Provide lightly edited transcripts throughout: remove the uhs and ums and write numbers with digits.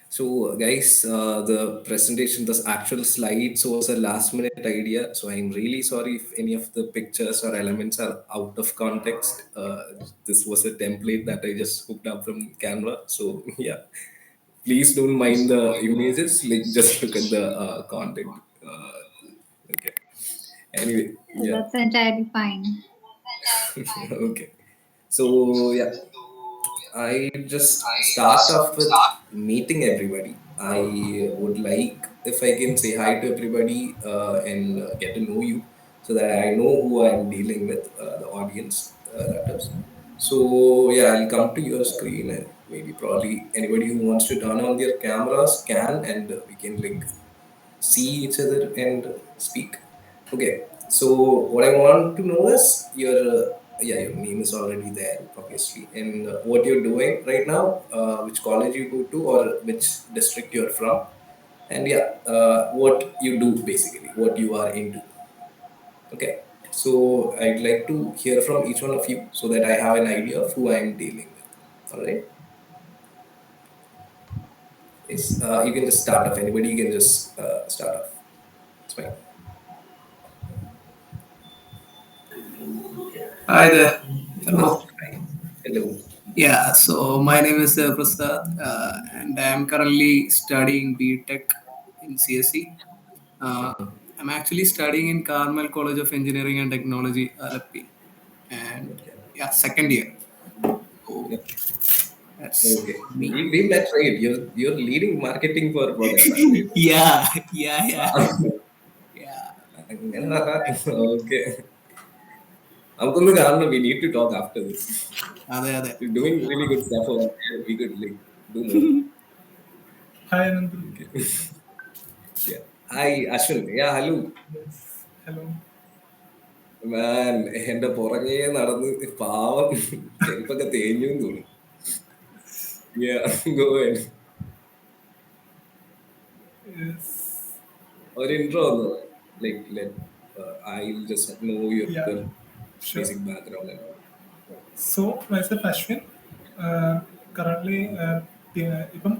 So, guys, the presentation, the actual slides was a last minute idea. So, I'm really sorry if any of the pictures or elements are out of context. This was a template that I just hooked up from Canva. So, yeah, please don't mind the images. Like, just look at the content. Okay. Anyway, yeah. That's entirely fine. Okay. So, yeah, I just start off with meeting everybody. I would like if I can say hi to everybody and get to know you so that I know who I'm dealing with, the audience, that is. So, yeah, I'll come to your screen and maybe probably anybody who wants to turn on their cameras can, and we can like see each other and speak. Okay, so what I want to know is your yeah, your name is already there, obviously, and what you're doing right now, which college you go to, or which district you're from, and yeah, what you do basically, what you are into. Okay, so I'd like to hear from each one of you so that I have an idea of who I'm dealing with. All right, yes, you can just start off. Anybody can just start off. It's fine. Hi there. Hello. Hello. Yeah, so my name is Prasad, and I am currently studying BTech in CSE. I'm actually studying in Carmel College of Engineering and Technology, Alappi, and Okay. yeah, second year. So Yeah. that's Okay. me. We met, right? You're leading marketing for that one, right? Yeah, yeah, yeah, Ah, yeah. okay. നമുക്കൊന്ന് കാണണം. We need to talk after this. Are they? You're doing really good stuff over there. We could like do more. Hi, Anandhu. Okay. Yeah. Hi, Ashwin. Yeah, hello. Yes. Hello. Man, എന്റെ പുറകെ നടന്ന് പാവം ചെരുപ്പൊക്കെ തേഞ്ഞു തോന്നുന്നു. Yeah, go ahead. Yes. Or intro, like let I'll just know your Yeah. Sure. basic background and all. So, myself Ashwin. Currently, ഇപ്പം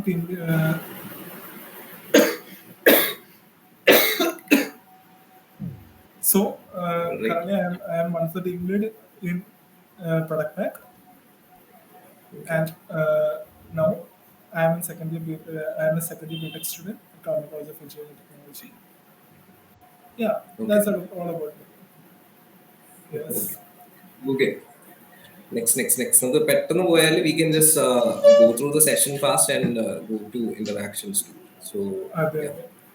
team, so All right. currently I am one of the team lead in product pack, and now I am in second year. I am a second year BTech student at Carmel College of Engineering and Technology. Yeah, that's all about me. Yes. Okay. Next. So the pattern പോയാൽ we can just go through the session fast and go to interactions too. So yeah, Okay.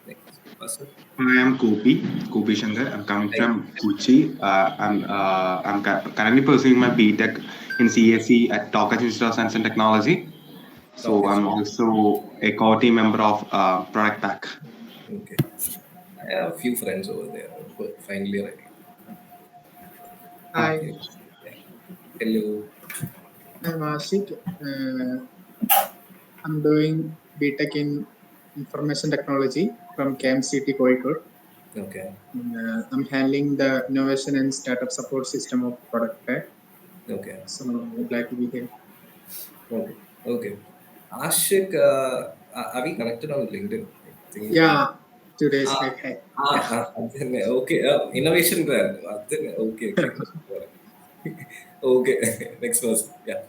next person. I am Kopi Shankar. I'm coming Right. from Kochi. I'm currently pursuing my BTech in CSE at Tokaj Institute of Science and Technology. So Okay. I'm also a core team member of Product Pack. Okay. I have a few friends over there. But finally ready. Hi, Okay. Yeah. Hello. I'm Ashik. I'm doing BTech in Information Technology from KMCT Kozhikode. Okay. I'm handling the innovation and startup support system of Product Pack. Okay. So I'm glad to be here. Okay. Okay. Ashik, are we connected on LinkedIn? I think. Yeah, 2 days Ah, back. Hi. അതന്നെ. Okay. Innovation brand. അതന്നെ. Okay. Okay. Got it. Okay. Next person. Yeah.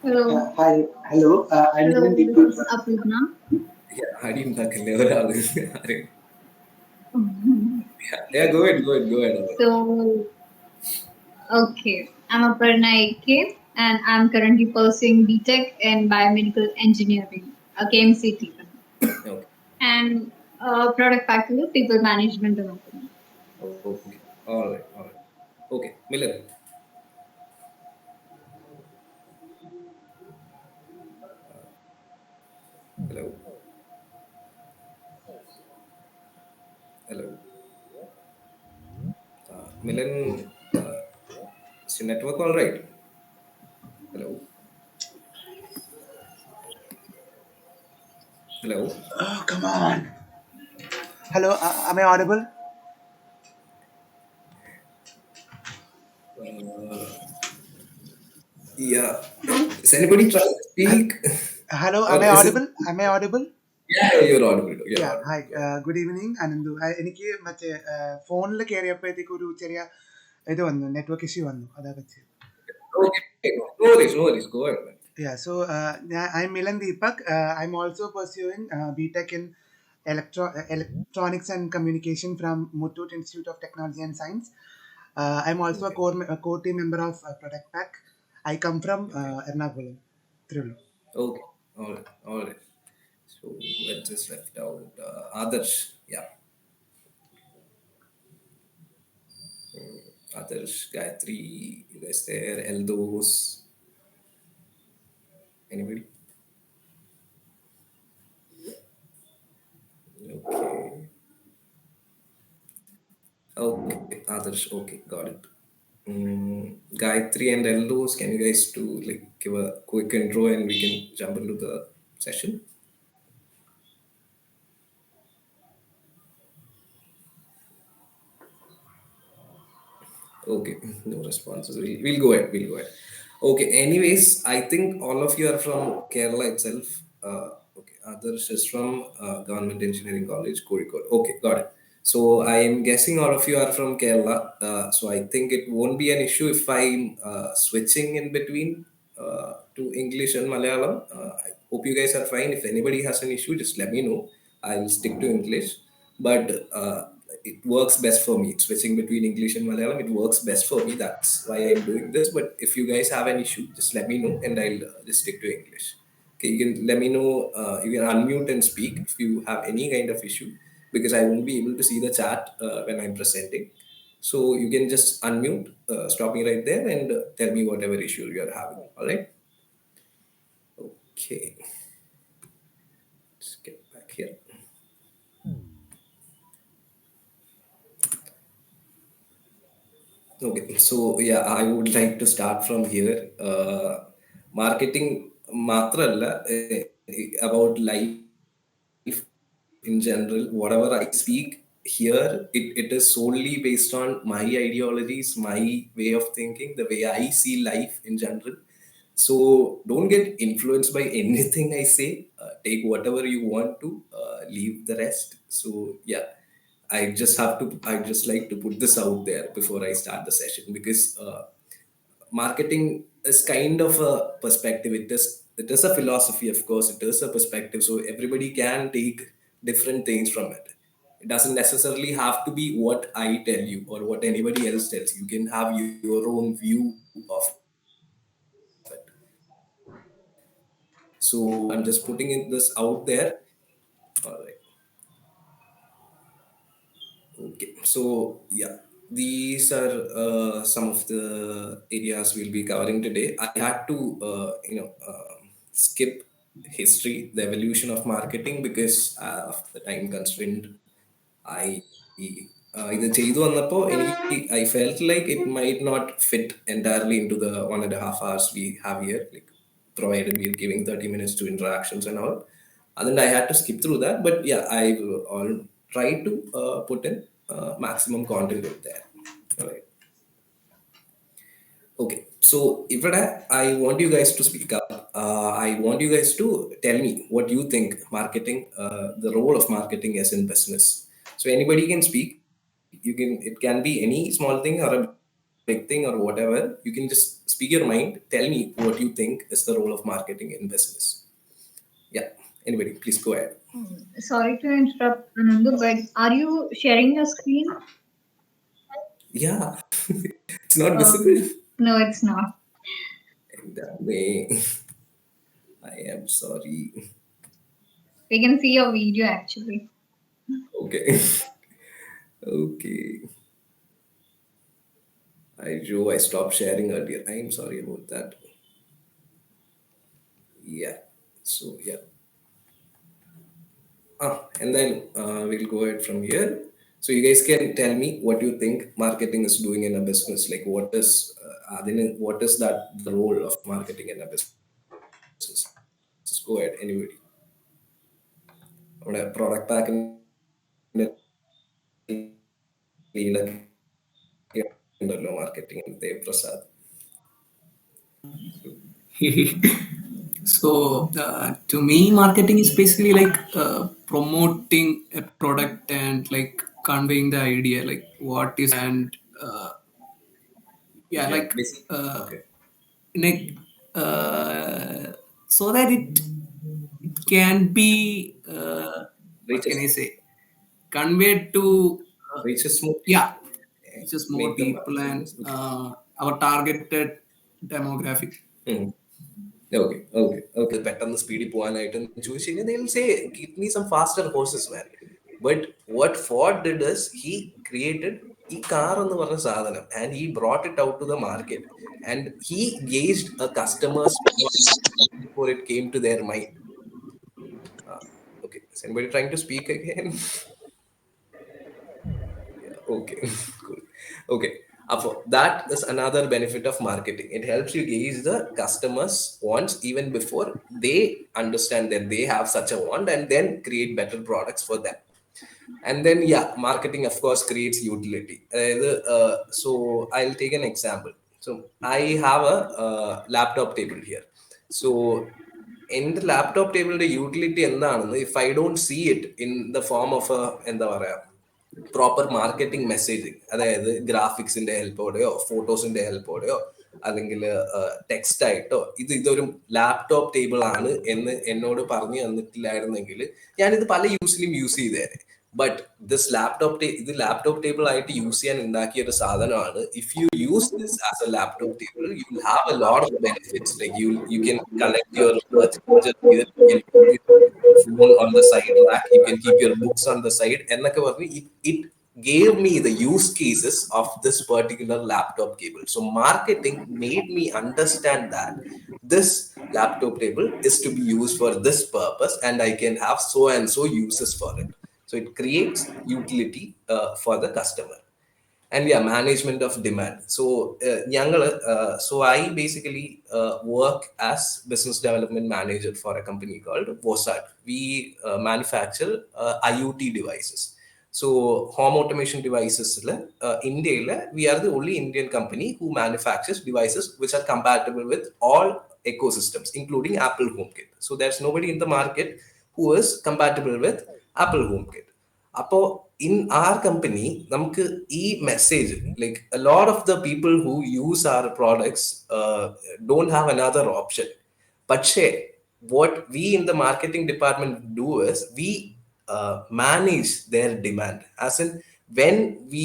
Hello. Hi, hello. I Hello, didn't this include. is Apurna. Yeah. അടി ഉണ്ടാക്കല്ലേ ഒരാള്. ആരെയും. Yeah. Go ahead. So, okay, I'm Aparna AK, and I'm currently pursuing BTech in Biomedical Engineering, KMCT, Okay. and product faculty, people management development. Okay. All right. Okay. Milan. Hello. Hello. Milan. Is your network all right? Hello. Hello. Oh, come on. Hello, am I audible? Yeah. Is anybody trying to speak? Hello, Or am I is it? audible? Am I audible? Yeah, you're audible. You're Yeah, audible. hi. Good evening, Anandhu. എനിക്ക് മറ്റേ ഫോണിൽ കയറിയപ്പോഴത്തേക്ക് ഒരു ചെറിയ ഇത് വന്നു, network issue വന്നു, അതാ പറ്റിയത്. Okay, no worries, no worries. Go ahead, man. Yeah, so I'm Milan Deepak. I'm also pursuing BTech in Electronics and Communication from Muthoot Institute of Technology and Science. I'm also a core team member of Product Pack. I come from Ernakulam, Tirunelveli. Okay, all right. So let's just left out Adarsh. Yeah, Adarsh, Gayatri, you guys there? Eldos, anybody? Okay. Okay, Adarsh. Okay, got it. Gayatri and Eldos, can you guys do like give a quick intro and we can jump into the session? Okay, no responses. We'll go ahead. We'll go ahead. Okay. Anyways, I think all of you are from Kerala itself. Okay. Others is from Government Engineering College, Kozhikode. Okay, got it. So I am guessing all of you are from Kerala. So I think it won't be an issue if I'm switching in between to English and Malayalam. I hope you guys are fine. If anybody has an issue, just let me know. I'll stick to English. But it works best for me. Switching between English and Malayalam, it works best for me. That's why I'm doing this. But if you guys have an issue, just let me know and I'll just stick to English. Okay, you can let me know. You can unmute and speak if you have any kind of issue because I won't be able to see the chat when I'm presenting. So you can just unmute, stop me right there, and tell me whatever issue you're having. All right. Okay. Let's get back here. Okay, so yeah, I would like to start from here. Marketing matralla about life in general. Whatever I speak here, it is solely based on my ideologies, my way of thinking, the way I see life in general. So don't get influenced by anything I say. Take whatever you want to, leave the rest. So yeah, I just like to put this out there before I start the session because marketing is kind of a perspective. It is a philosophy, of course. It is a perspective. So everybody can take different things from it. It doesn't necessarily have to be what I tell you or what anybody else tells you. You can have your own view of it. So I'm just putting this out there. All right. Okay, so yeah, these are some of the areas we'll be covering today. I had to, skip history, the evolution of marketing because of the time constraint. I ഇത് ചെയ്തു വന്നപ്പോൾ എനിക്ക് I felt like it might not fit entirely into the 1.5 hours we have here, like provided we're giving 30 minutes to interactions and all. And then I had to skip through that, but yeah, I all try to put in maximum content out there. All right. Okay, so Ivada, I want you guys to speak up. I want you guys to tell me what you think marketing, the role of marketing is in business. So anybody can speak. You can. It can be any small thing or a big thing or whatever. You can just speak your mind. Tell me what you think is the role of marketing in business. Yeah. Anybody, please go ahead. Sorry to interrupt, Anandhu, but are you sharing your screen? Yeah, it's not Okay. visible. No, it's not. That way, I am sorry. We can see your video actually. Okay. Okay. I stopped sharing earlier. I'm sorry about that. Yeah. So yeah. And then we'll go ahead from here. So you guys can tell me what you think marketing is doing in a business. Like what is that the role of marketing in a business? Just go ahead, anybody. Product pack marketing Dev Prasad. So, to me, marketing is basically like promoting a product and like conveying the idea, like what is and yeah, Yeah, like basically. uh, Okay. in a, so that it can be what Reaches can I say, conveyed to reaches more yeah, people. just more Make them people and famous. Okay. our targeted demographic. Hmm. Okay, okay, okay. പെട്ടെന്ന് സ്പീഡിൽ പോകാനായിട്ട് ചോദിച്ചു കഴിഞ്ഞാൽ they'll say, give me some faster horses, man. But what Ford did is he created ഈ car എന്ന് പറഞ്ഞ സാധനം and he brought it out to the market and he gauged a customer's want before it came to their mind. Okay, is anybody trying to speak again? Yeah, okay, cool. Okay, that is another benefit of marketing. It helps you gauge the customers' wants even before they understand that they have such a want and then create better products for them. And then, yeah, marketing, of course, creates utility. So, I'll take an example. So, I have a laptop table here. So, in the laptop table, the utility, if I don't see it in the form of a proper marketing messaging, അതായത് ഗ്രാഫിക്സിന്റെ ഹെൽപ്പോടെയോ ഫോട്ടോസിന്റെ ഹെൽപ്പോടെയോ അല്ലെങ്കിൽ text ആയിട്ടോ ഇതൊരു laptop table ആണ് എന്ന് എന്നോട് പറഞ്ഞു തന്നിട്ടില്ലായിരുന്നെങ്കിൽ ഞാനിത് പല യൂസിലും യൂസ് ചെയ്തേനെ. ബട്ട് ഇത് ലാപ്ടോപ്പ് ടേബിൾ ആയിട്ട് യൂസ് ചെയ്യാൻ ഉണ്ടാക്കിയ ഒരു സാധനമാണ്. If you use this as A laptop table U will have a lot of benefits. Like you can connect your charger, you can keep your phone on the side rack, you can keep your books on the side. എന്നൊക്കെ പറഞ്ഞ് it gave me the use cases of this particular laptop cable. So marketing made me understand that this laptop table is to be used for this purpose and I can have so and so uses for it. So it creates utility for the customer. And yeah, management of demand. So so I basically work as business development manager for a company called Vosat. We manufacture IoT devices. So home automation devices India, we are the only Indian company who manufactures devices which are compatible with all ecosystems including Apple HomeKit. So there's nobody in the market who is compatible with Apple HomeKit. അപ്പോൾ in our company നമുക്ക് ഈ message, like a lot of the people who use our products don't have another option. പക്ഷേ what we in the marketing department do is we manage their demand, as in when we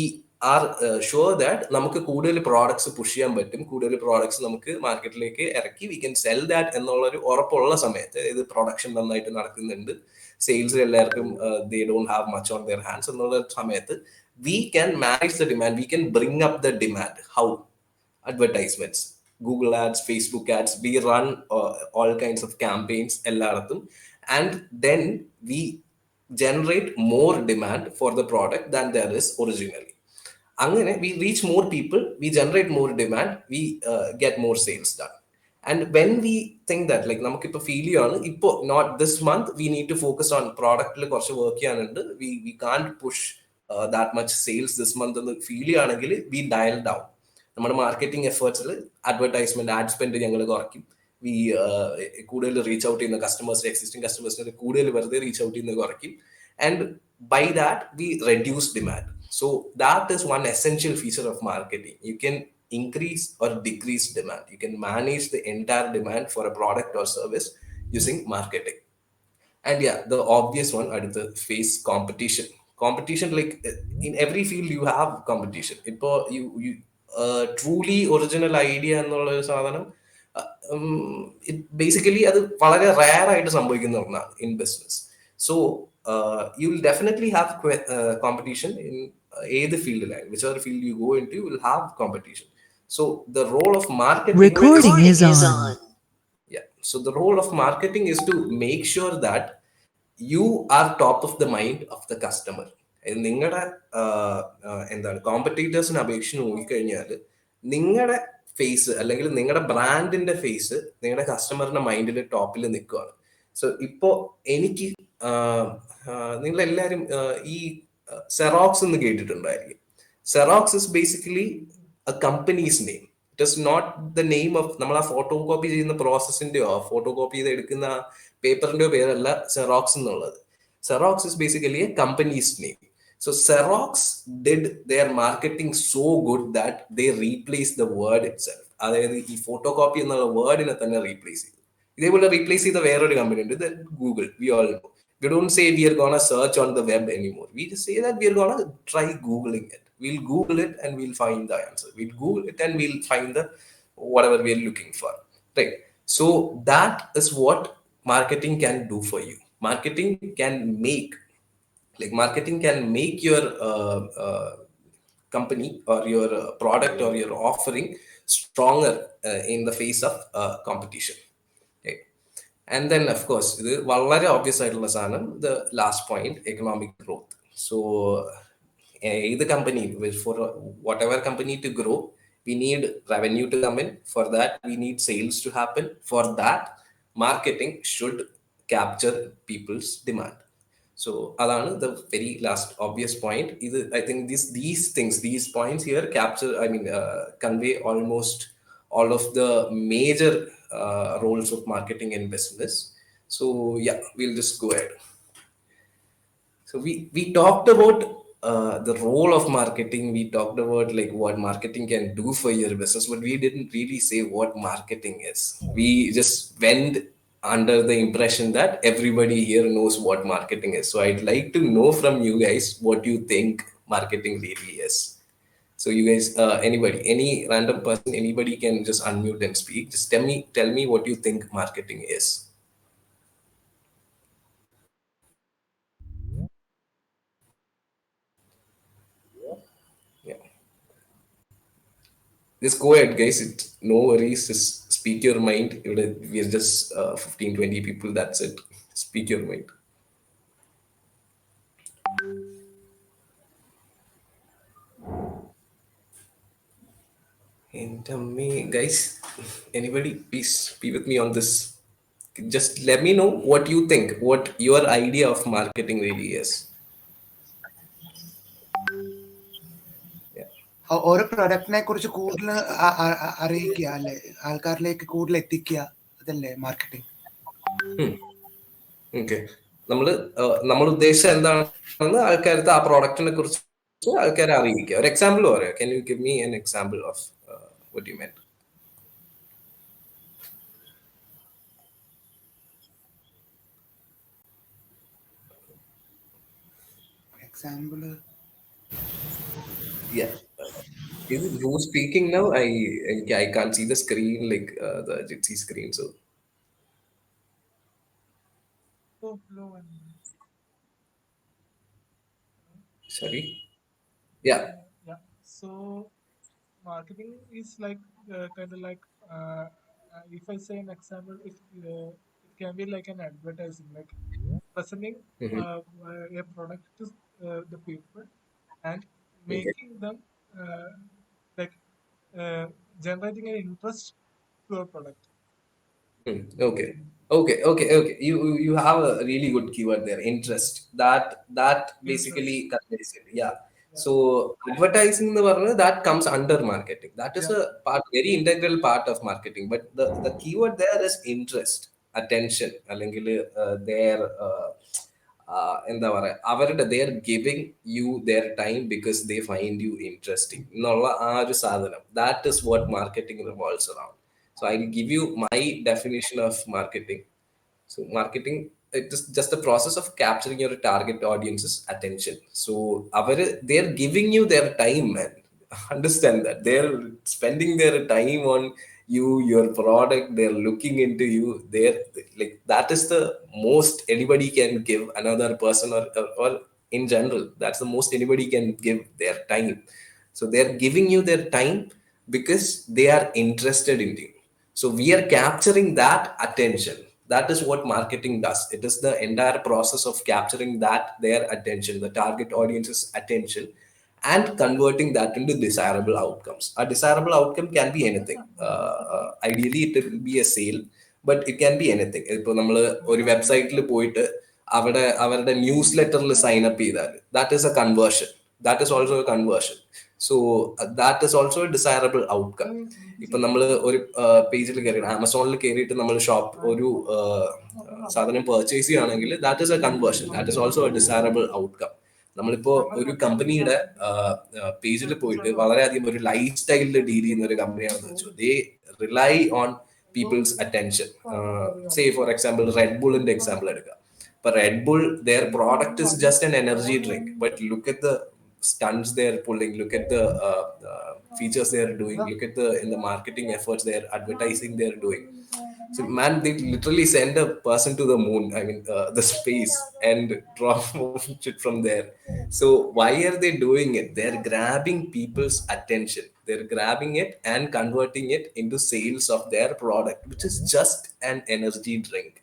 are sure that നമുക്ക് കൂടുതൽ products push ചെയ്യാൻ പറ്റും, കൂടുതൽ products നമുക്ക് മാർക്കറ്റിലേക്ക് ഇറക്കി V can cell that എന്നുള്ളൊരു ഉറപ്പുള്ള സമയത്ത്, ഇത് പ്രൊഡക്ഷൻ നന്നായിട്ട് നടക്കുന്നുണ്ട്, സെയിൽസ് എല്ലാവർക്കും they don't have much on their hands എന്നുള്ള സമയത്ത് we can manage the demand, we can bring up the demand. How? Advertisements, Google ads, Facebook ads, we run all kinds of campaigns എല്ലായിടത്തും, and then we generate more demand for the product than there is originally. അങ്ങനെ we reach more people, we generate more demand, we get more sales done. And when we think that, like നമുക്കിപ്പോൾ feel ചെയ്യാണ് ഇപ്പോൾ not this month we need to focus on പ്രോഡക്റ്റിൽ കുറച്ച് work ചെയ്യാനുണ്ട്, we can't push that much sales this month എന്ന് feel ചെയ്യുകയാണെങ്കിൽ we dial down നമ്മുടെ marketing എഫേർട്സിൽ. Advertisement ad spend ഞങ്ങൾ കുറയ്ക്കും. വി കൂടുതൽ റീച്ച് ഔട്ട് ചെയ്യുന്ന കസ്റ്റമേഴ്സ്, എക്സിസ്റ്റിംഗ് കസ്റ്റമേഴ്സിന് കൂടുതൽ വെറുതെ റീച്ച് ഔട്ട് ചെയ്യുന്നത് കുറയ്ക്കും. And by that we reduce demand. So that is one essential feature of marketing. You can increase or decrease demand. You can manage the entire demand for a product or service using marketing. And yeah, the obvious one are the face competition. Like in every field you have competition. Ipo you truly original idea എന്നുള്ള ഒരു സാധനം basically അത് വളരെ rare ആയിട്ട് സംഭവിക്കുന്ന ഒന്നാണ് in business. So you will definitely have competition in ഏത് ഫീൽഡിലായാലും. Whichever field you go into, you will have competition. So the role of marketing Recording is on. Yeah. So the role of marketing is to make sure that you are top of the mind of the customer. നിങ്ങളുടെ എന്താണ് കോമ്പറ്റീറ്റേഴ്സിനെ അപേക്ഷിച്ച് നോക്കിക്കഴിഞ്ഞാൽ നിങ്ങളുടെ face അല്ലെങ്കിൽ നിങ്ങളുടെ ബ്രാൻഡിന്റെ face നിങ്ങളുടെ കസ്റ്റമറിന്റെ മൈൻഡിന്റെ ടോപ്പിൽ നിൽക്കുകയാണ്. സോ ഇപ്പോ എനിക്ക് നിങ്ങളെല്ലാവരും ഈ സെറോക്സ് എന്ന് കേട്ടിട്ടുണ്ടായിരിക്കും. Xerox is basically a company's name. It is not the name of നമ്മൾ ആ ഫോട്ടോ കോപ്പി ചെയ്യുന്ന പ്രോസസ്സിന്റെയോ ഫോട്ടോ കോപ്പി ചെയ്ത് എടുക്കുന്ന പേപ്പറിന്റെയോ പേരല്ല സെറോക്സ് എന്നുള്ളത്. Xerox is basically a company's name. So Xerox did their marketing so good that they replaced the word itself. അതായത് ഈ photo copy എന്നുള്ള വേർഡിനെ തന്നെ റീപ്ലേസ് ചെയ്തു. ഇതേപോലെ റീപ്ലേസ് ചെയ്ത വേറൊരു കമ്പനി ഉണ്ട്, Google. We all no. We don't say we are gonna search on the web anymore. We just say that we are gonna try googling it. We'll Google it and we'll find the answer. We'll Google it and we'll find the whatever we are looking for. Right. So that is what marketing can do for you. Marketing can make your company or your product or your offering stronger in the face of competition. Okay. And then of course ഇത് വളരെ obvious ആയിട്ടുള്ള സാധനം, the last point, economic growth. So either company, for whatever company to grow, we need revenue to come in. For that we need sales to happen. For that marketing should capture people's demand. So adana the very last obvious point. I think these points here capture, convey almost all of the major roles of marketing in business. So yeah, we'll just go ahead. So we talked about the role of marketing. We talked about like what marketing can do for your business, but we didn't really say what marketing is. We just went under the impression that everybody here knows what marketing is. So I'd like to know from you guys what you think marketing really is. So you guys, any random person, anybody can just unmute and speak. Just tell me what you think marketing is. Yeah. Just go ahead, guys. No worries. Just speak your mind. We are just 15-20 people. That's it. Speak your mind. And me, guys, anybody, please be with me on this. Just let me know what you think, what your idea of marketing really is. ഓരോ പ്രൊഡക്റ്റിനെ കുറിച്ച് കൂടുതൽ അറിയിക്കുക അല്ലെ, ആൾക്കാരിലേക്ക് കൂടുതൽ എത്തിക്കുക, അതല്ലേ marketing. Okay, നമ്മൾ ഉദ്ദേശിച്ചത് എന്താണെന്ന് ആൾക്കാർക്ക് ആ പ്രോഡക്റ്റിനെ കുറിച്ച് ആൾക്കാരെ അറിയിക്കുക. ഒരു എക്സാമ്പിൾ പറയാം. Can you give me an example of what you meant? Example. Yeah. Is it who's speaking now? I can't see the screen, like the Jitsi screen. So. Sorry. Yeah. Yeah. So marketing is like kind of like if I say an example, it can be like an advertising, like presenting a product to the people and making them like generating an interest to a product. Okay. You have a really good keyword there. Interest. That basically conveys it. Yeah. So advertising that comes under marketing. That is a very integral part of marketing. But the keyword there is interest, attention. Their they are giving you their time because they find you interesting. That is what marketing revolves around. So I'll give you my definition of marketing. So marketing, it is just the process of capturing your target audience's attention. So they're giving you their time, man. Understand that. They're spending their time on you, your product. They're looking into you. They're like, that is the most anybody can give another person or in general. That's the most anybody can give, their time. So they're giving you their time because they are interested in you. So we are capturing that attention. That is what marketing does. It is the entire process of capturing their attention, the target audience's attention, and converting that into desirable outcomes. A desirable outcome can be anything. Ideally, it will be a sale, but it can be anything. ഇപ്പോൾ നമ്മൾ ഒരു വെബ്സൈറ്റിൽ പോയിട്ട് അവരുടെ news ലെറ്ററിൽ sign up ചെയ്താൽ that is a conversion. That is also a conversion. So that is also a desirable outcome. ഇപ്പൊ നമ്മൾ ഒരു പേജിൽ കയറിയിട്ട് ആമസോണിൽ കയറിയിട്ട് നമ്മൾ ഒരു സാധനം പർച്ചേസ് ചെയ്യുകയാണെങ്കിൽ that is A conversion, that is also A desirable outcome. നമ്മളിപ്പോ ഒരു കമ്പനിയുടെ പേജിൽ പോയിട്ട് വളരെയധികം ഒരു ലൈഫ് സ്റ്റൈലിൽ ഡീൽ ചെയ്യുന്ന ഒരു കമ്പനിയാണെന്ന് വെച്ചു, they rely on people's attention. Say for example Red ബുള്ളിന്റെ എക്സാമ്പിൾ എടുക്കുക. ഇപ്പൊ Red Bull, their product is just an energy drink, but look at the stunts they're pulling, look at the features they're doing, look at the marketing efforts, their advertising they're doing. So man, they literally send a person to the moon, I mean the space, and drop shit from there. So why are they doing it? They're grabbing people's attention, they're grabbing it and converting it into sales of their product, which is just an energy drink.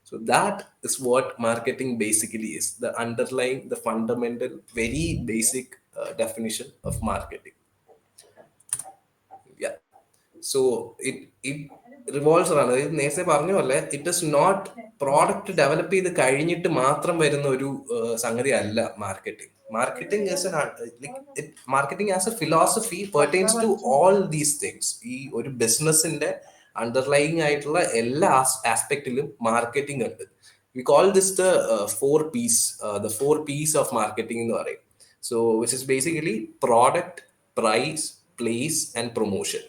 So that is what marketing basically is, the underlying, the fundamental, very basic definition of marketing. Yeah. So it revolves around, നേരത്തെ പറഞ്ഞ പോലെ it is not product develop ചെയ്ത് കഴിഞ്ഞിട്ട് മാത്രം വരുന്ന ഒരു സംഗതി അല്ല marketing. Marketing marketing as a philosophy pertains to all these things. ഈ ഒരു ബിസിനസിന്റെ അണ്ടർലൈങ് ആയിട്ടുള്ള എല്ലാ ആസ്പെക്റ്റിലും മാർക്കറ്റിംഗ് ഉണ്ട്. We call this the 4 P's, the 4 P's of marketing എന്ന് പറയും. So which is basically product, price, place and promotion.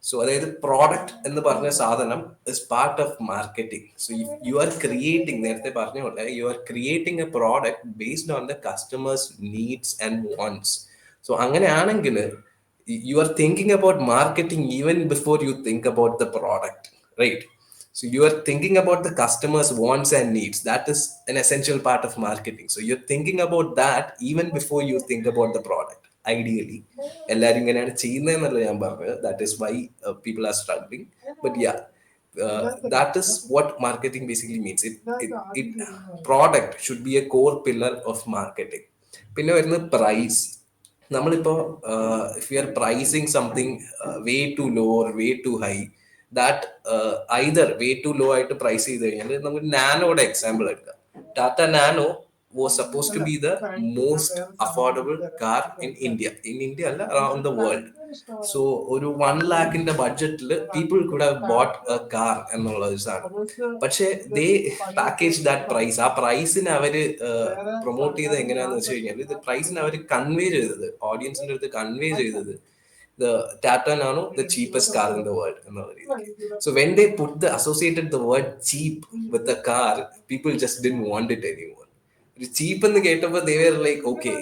So അതായത് പ്രോഡക്റ്റ് എന്ന് പറഞ്ഞ സാധനം is part of marketing. So you are creating, നേരത്തെ പറഞ്ഞ പോലെ you are creating A product based on the customers needs and wants. So അങ്ങനെയാണെങ്കിൽ you are thinking about marketing even before you think about the product, right? So you are thinking about the customers wants and needs. That is an essential part of marketing. So you're thinking about that even before you think about the product. Ideally ellarum ingenaanu cheyyunnenalla njan parnathu, that is why people are struggling. But yeah, that is what marketing basically means. It product should be a core pillar of marketing. Pinne varuna price. നമ്മളിപ്പോ if we are pricing something way too low or way too high, that either way too low ആയിട്ട് price ചെയ്ത് കഴിഞ്ഞാൽ നമുക്ക് നാനോയുടെ example എടുക്കാം. Tata nano was supposed to be the most affordable car in India അല്ല, around the world. So ഒരു 1 lakhന്റെ ബഡ്ജറ്റിൽ people could have bought a car എന്നുള്ള ഒരു സാധനം. പക്ഷെ they package that price. ആ പ്രൈസിനെ അവര് പ്രൊമോട്ട് ചെയ്ത് എങ്ങനെയാന്ന് വെച്ച് കഴിഞ്ഞാൽ ഇത് പ്രൈസിനെ അവർ കൺവേ ചെയ്തത്, ഓഡിയൻസിന്റെ അടുത്ത് കൺവേ ചെയ്തത് the Tata Nano, the cheapest car in the world. So when they put the word cheap with the car, people just didn't want it anymore. Cheap എന്ന് കേട്ടപ്പോൾ they were like, okay,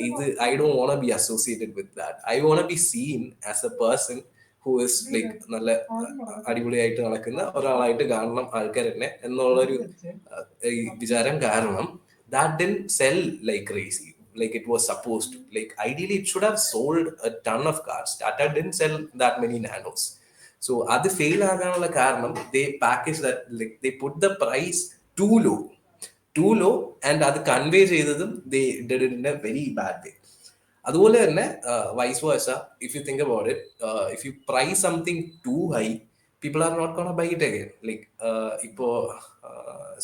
I don't want to be associated with that. I want to be seen as a person who is like നല്ല അടിപൊളിയായിട്ട് നടക്കുന്ന ഒരാളായിട്ട് കാണണം ആൾക്കാർ എന്നെ എന്നുള്ളൊരു വിചാരം കാരണം that didn't sell like crazy, like it was supposed to. Like ideally it should have sold a ton of cars. Tata didn't sell that many nanos. So അത് ഫെയിൽ ആകാനുള്ള കാരണം they package that, like they put the price too low and അത് convey ചെയ്തതും they did it in a very bad way. അതുപോലെ തന്നെ vice versa, if you think about it, if you price something too high, people are not gonna buy it again. Like ipo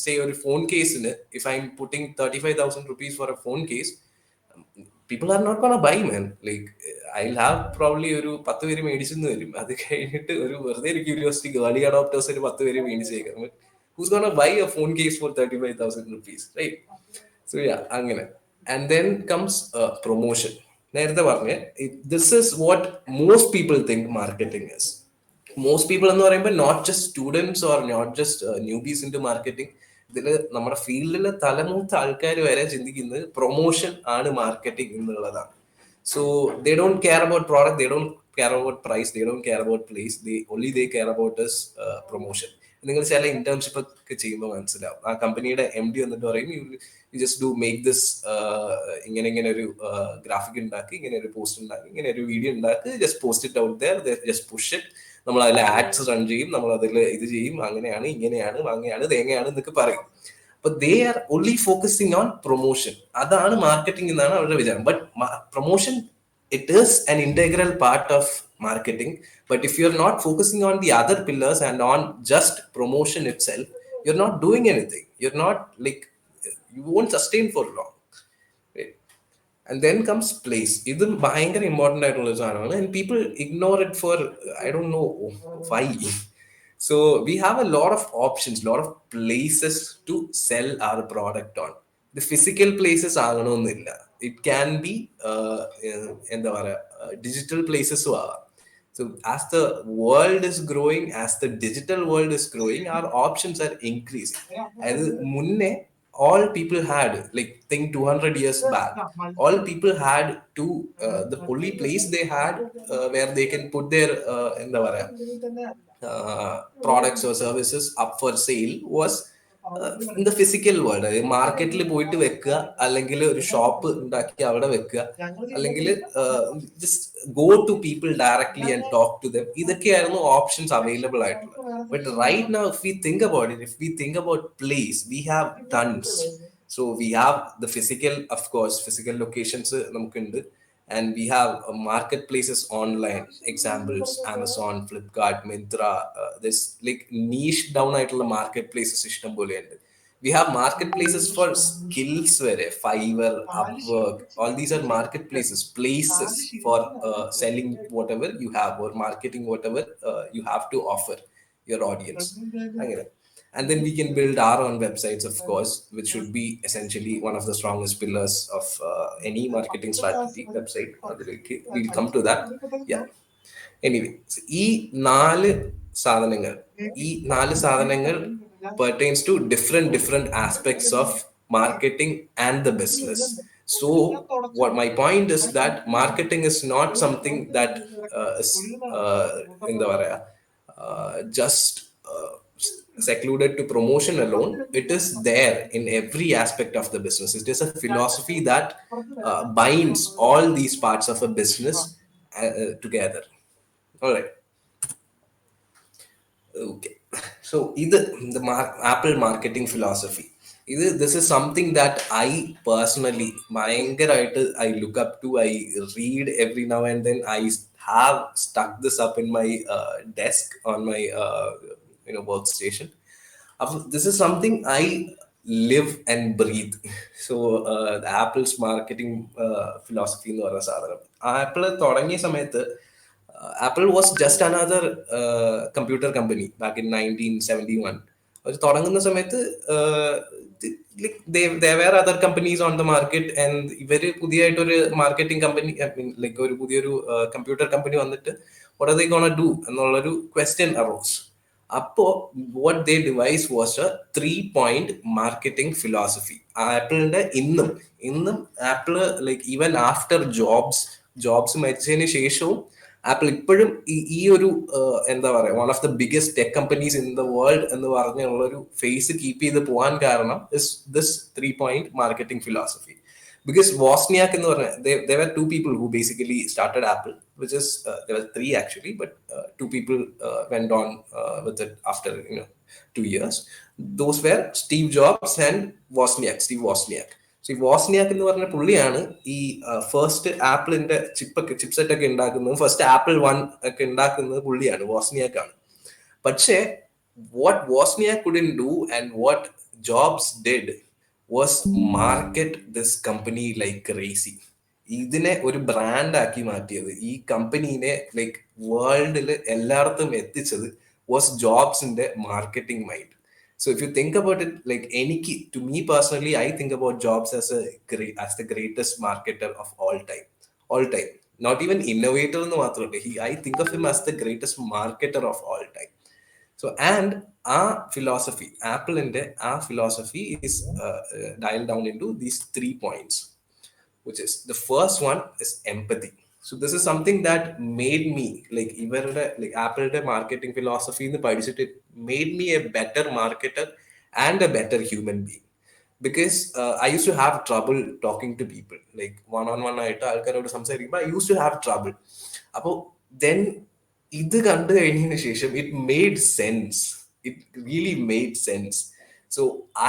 say ഒരു phone കേസിന് if I'm putting 35,000 rupees for a phone case, people are not gonna buy, man. Like I'll have probably ഒരു 10 പേര് മേടിച്ചെന്ന് വരും. അത് കഴിഞ്ഞിട്ട് ഒരു വെറുതെ ഒരു ക്യൂരിയോസിറ്റി, ഗേളി അഡോപ്റ്റേഴ്സ് ഒരു 10 പേര് മേടിച്ചേക്കാം. Who's gonna buy a phone case for 35,000 rupees, right? So yeah, അങ്ങനെ. And then comes promotion. നേരത്തെ പറഞ്ഞ this is what most people think marketing is. Most people എന്ന് പറയുമ്പോൾ not just students or not just newbies into marketing, ഇതിൽ നമ്മുടെ ഫീൽഡിലെ തലമൂത്ത ആൾക്കാർ വരെ ചിന്തിക്കുന്നത് പ്രൊമോഷൻ ആണ് മാർക്കറ്റിംഗ് എന്നുള്ളതാണ്. So they don't care about product, they don't care about price, they don't care about place, they care about is promotion. നിങ്ങൾ ചില ഇന്റേൺഷിപ്പ് ഒക്കെ ചെയ്യുമ്പോൾ മനസ്സിലാവും, ആ കമ്പനിയുടെ MD വന്നിട്ട് പറയും you just do make this, ഇങ്ങനെ ഒരു ഗ്രാഫിക് ഉണ്ടാക്കി, ഇങ്ങനെ ഒരു പോസ്റ്റ് ഉണ്ടാക്കി, ഇങ്ങനെ ഒരു വീഡിയോ ഉണ്ടാക്കി, just post it out there, just push it, നമ്മൾ അതിൽ ആഡ്സ് റൺ ചെയ്യും, നമ്മൾ അതിൽ ഇത് ചെയ്യും, അങ്ങനെയാണ് ഇങ്ങനെയാണ് വാങ്ങയാണ് തേങ്ങയാണ് എന്നൊക്കെ പറയും. അപ്പൊ they are only focusing on promotion. അതാണ് മാർക്കറ്റിംഗ് എന്നാണ് അവരുടെ വിചാരം. But promotion, it is an integral part of marketing, but if you're not focusing on the other pillars and on just promotion itself, you're not doing anything. You're not like, you won't sustain for long, right? And then comes place. ഇത് ഭയങ്കര important ആയിട്ടുള്ള ഒരു സാധനമാണ്, and people ignore it for I don't know why. So we have a lot of options, lot of places to sell our product on. The physical places ആകണമെന്നില്ല. It can be എന്താ പറയുക, digital പ്ലേസസും ആവാം. So as the world is growing, as the digital world is growing, our options are increasing. As munne, all people had, like think 200 years back, all people had to the only place they had where they can put their എന്താ പറയാ, products or services up for sale was in the physical world. അതായത് മാർക്കറ്റിൽ പോയിട്ട് വെക്കുക, അല്ലെങ്കിൽ ഒരു shop ഉണ്ടാക്കി അവിടെ വെക്കുക, അല്ലെങ്കിൽ just go to people directly and talk to them. ഇതൊക്കെയായിരുന്നു ഓപ്ഷൻസ് അവൈലബിൾ ആയിട്ടുള്ളത്. But right now if we think about it, if we think about place, we have tons. So we have the physical, of course physical locations നമുക്കുണ്ട്, and we have marketplaces online, examples Amazon, Flipkart, Myntra. This like niche down ആയിട്ടുള്ള marketplaces ഇഷ്ടം പോലെയുണ്ട്. We have marketplaces for skills where Fiverr, Upwork, all these are marketplaces, places for selling whatever you have or marketing whatever you have to offer your audience. അങ്ങനെ. And then we can build our own websites, of course, which should be essentially one of the strongest pillars of any marketing strategy website. We'll come to that. Yeah. Anyway, so ഈ നാല് സാധനങ്ങൾ pertains to different aspects of marketing and the business. So what my point is that marketing is not something that is എന്താ പറയാ, just secluded to promotion alone. It is there in every aspect of the business. It is a philosophy that binds all these parts of a business together. All right. Okay. So either the Apple marketing philosophy, this is something that I personally I look up to. I read every now and then. I have stuck this up in my desk on my workstation. This is something I live and breathe. So the Apple's marketing philosophy എന്ന് പറയുന്ന സാധനം, apple തുടങ്ങിയ സമയത്ത് Apple was just another computer company back in 1971. അവർ തുടങ്ങുന്ന സമയത്ത് there were other companies on the market, and ഇവര് പുതിയതായിട്ടൊരു marketing company, like ഒരു പുതിയൊരു കമ്പ്യൂട്ടർ കമ്പനി വന്നിട്ട് what are they gonna do എന്നുള്ളൊരു ക്വസ്റ്റ്യൻ arose. അപ്പോൾ what they devised was a 3-point marketing philosophy. ആപ്പിളിന്റെ ഇന്നും apple like even after jobs മരിച്ചതിന് ശേഷവും ആപ്പിൾ ഇപ്പോഴും ഈ ഒരു എന്താ പറയുക, one of the biggest tech companies in the world എന്ന് പറഞ്ഞുള്ള ഒരു ഫേസ് കീപ്പ് ചെയ്ത് പോകാൻ കാരണം is this 3-point marketing philosophy. Because Wozniak എന്ന് പറഞ്ഞ, there were 2 people who basically started Apple, which is there were 3 actually, but 2 people went on with it after 2 years. Those were Steve Jobs and Steve Wozniak. So Wozniak എന്ന് പറഞ്ഞ പുള്ളിയാണ് ഈ first ആപ്പിളിന്റെ chipset ഒക്കെ ഉണ്ടാക്കുന്നത്, first apple 1 ഒക്കെ ഉണ്ടാക്കുന്നത് പുള്ളിയാണ്, Wozniak ആണ്. പക്ഷേ what Wozniak couldn't do and what Jobs did was market this company like crazy. ഇതിനെ ഒരു ബ്രാൻഡ് ആക്കി മാറ്റിയത്, ഈ കമ്പനീനെ ലൈക്ക് വേൾഡിൽ എല്ലായിടത്തും എത്തിച്ചത് വാസ് ജോബ്സിന്റെ marketing mind. So if you think about it, like to me personally, I think about Jobs as the greatest marketer of all time. Not even innovator എന്ന് മാത്രമല്ല, I think of him as the greatest marketer of all time. So and our philosophy, Apple and our philosophy is dialed down into these 3 points, which is the first one is empathy. So this is something that made me like Apple marketing philosophy in the പഠിച്ചിട്ട്, it made me a better marketer and a better human being. Because I used to have trouble talking to people, like one-on-one ആയിട്ട് ആൾക്കാരോട് സംസാരിക്കുമ്പോൾ I used to have trouble. അപ്പോൾ then ഇത് കണ്ടു കഴിഞ്ഞതിന് ശേഷം it made sense. It really made sense. So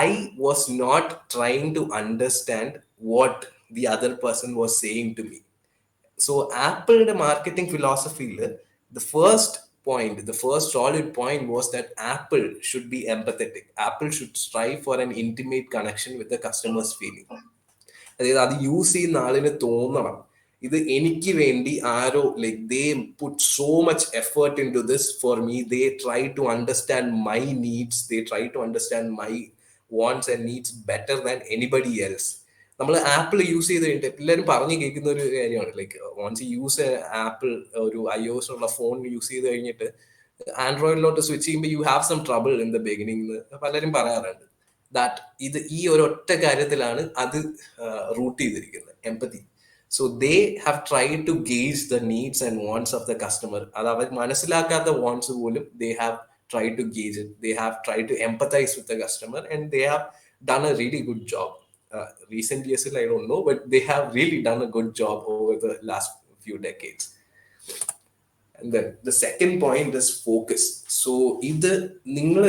I was not trying to understand what the other person was saying to me. So Apple marketing philosophy, the first solid point was that Apple should be empathetic. Apple should strive for an intimate connection with the customer's feeling. അതായത് അത് use ചെയ്യുന്ന ആളിന് തോന്നണം ഇത് എനിക്ക് വേണ്ടി ആരോ like they put so much effort into this for me, they try to understand my needs, they try to understand my wants and needs better than anybody else. നമ്മൾ ആപ്പിൾ യൂസ് ചെയ്ത് കഴിഞ്ഞിട്ട് എല്ലാവരും പറഞ്ഞു കേൾക്കുന്ന ഒരു കാര്യമാണ് like once use Apple ഒരു iOS ഉള്ള ഫോൺ യൂസ് ചെയ്ത് കഴിഞ്ഞിട്ട് ആൻഡ്രോയിഡിലോട്ട് സ്വിച്ച് ചെയ്യുമ്പോൾ you have some trouble in the beginning എന്ന് പലരും പറയാറുണ്ട്. ദാറ്റ് ഇത് ഈ ഒരു ഒറ്റ കാര്യത്തിലാണ് അത് റൂട്ട് ചെയ്തിരിക്കുന്നത്, empathy. So they have tried to gauge the needs and wants of the customer. അത് അവർ മനസ്സിലാക്കാത്ത വാണ്ട്സ് പോലും they have tried to gauge it. They have tried to empathize with the customer and they have done a really good job. Recent years, I don't know, but they have really done a good job over the last few decades. And then the second point is focus. So either ningal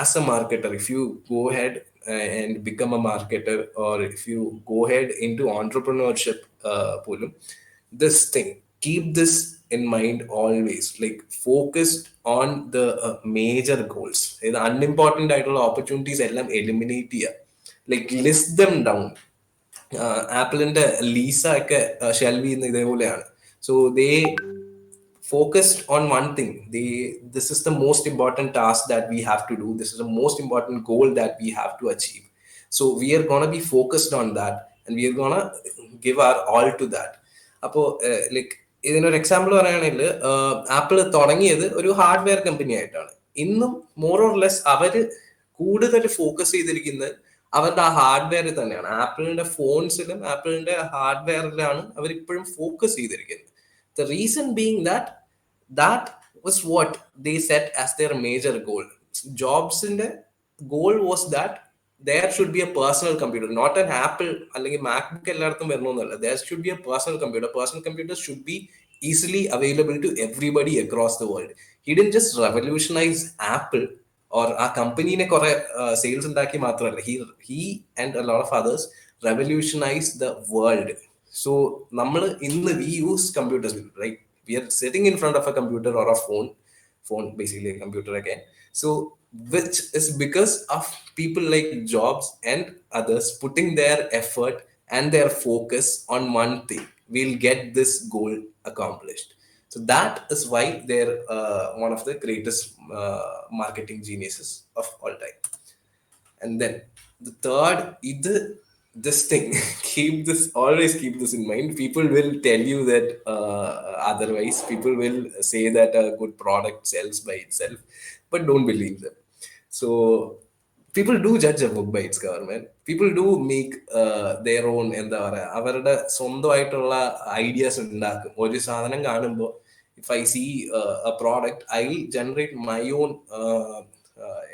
as a marketer, if you go ahead and become a marketer, or if you go ahead into entrepreneurship, this thing, keep this in mind always, like focused on the major goals. The unimportant opportunities ellam eliminate cheya, like list them down. Apple ന്റെ Lisa ഒക്കെ Shelvey ഇതേപോലെയാണ്. So they focused on one thing. This is the most important task that we have to do, this is the most important goal that we have to achieve. So we are going to be focused on that and we are going to give our all to that. അപ്പോൾ like ഇതിനൊരു example പറയുകയാണെങ്കിൽ apple തുടങ്ങിയത് ഒരു hardware company ആയിട്ടാണ്. ഇന്നും more or less അവര് കൂടുതൽ focus ചെയ്തിരിക്കുന്നത് അവരുടെ ആ ഹാർഡ്വെയറിൽ തന്നെയാണ്. ആപ്പിളിന്റെ ഫോൺസിലും ആപ്പിളിന്റെ ഹാർഡ്വെയറിലാണ് അവർ ഇപ്പോഴും ഫോക്കസ് ചെയ്തിരിക്കുന്നത്. The reason being that was what they set as their major goal. Jobs' goal was that there should be a personal computer, not an Apple അല്ലെങ്കിൽ MacBook എല്ലായിടത്തും വരണമെന്നല്ല. There should be a personal computer. Personal computers should be easily available to everybody across the world. He didn't just revolutionize Apple or ആ കമ്പനീനെ കുറെ sales ഉണ്ടാക്കി മാത്രമല്ല, he and a lot of others revolutionized the world. So നമ്മൾ ഇന്ന് we use computers, right? We are sitting in front of a computer or a phone basically a computer again. So which is because of people like Jobs and others putting their effort and their focus on one thing. We'll get this goal accomplished. So that is why they're one of the greatest marketing geniuses of all time. And then the third, this thing, always keep this in mind. People will tell you that otherwise. People will say that a good product sells by itself, but don't believe them. So people do judge a book by its cover, man. People do make their own എന്താ പറയാ അവരുടെ സ്വന്തമായിട്ടുള്ള ideas ഉണ്ടാക്കും. ഒരു സാധനം കാണുമ്പോൾ if I see a product, I will generate my own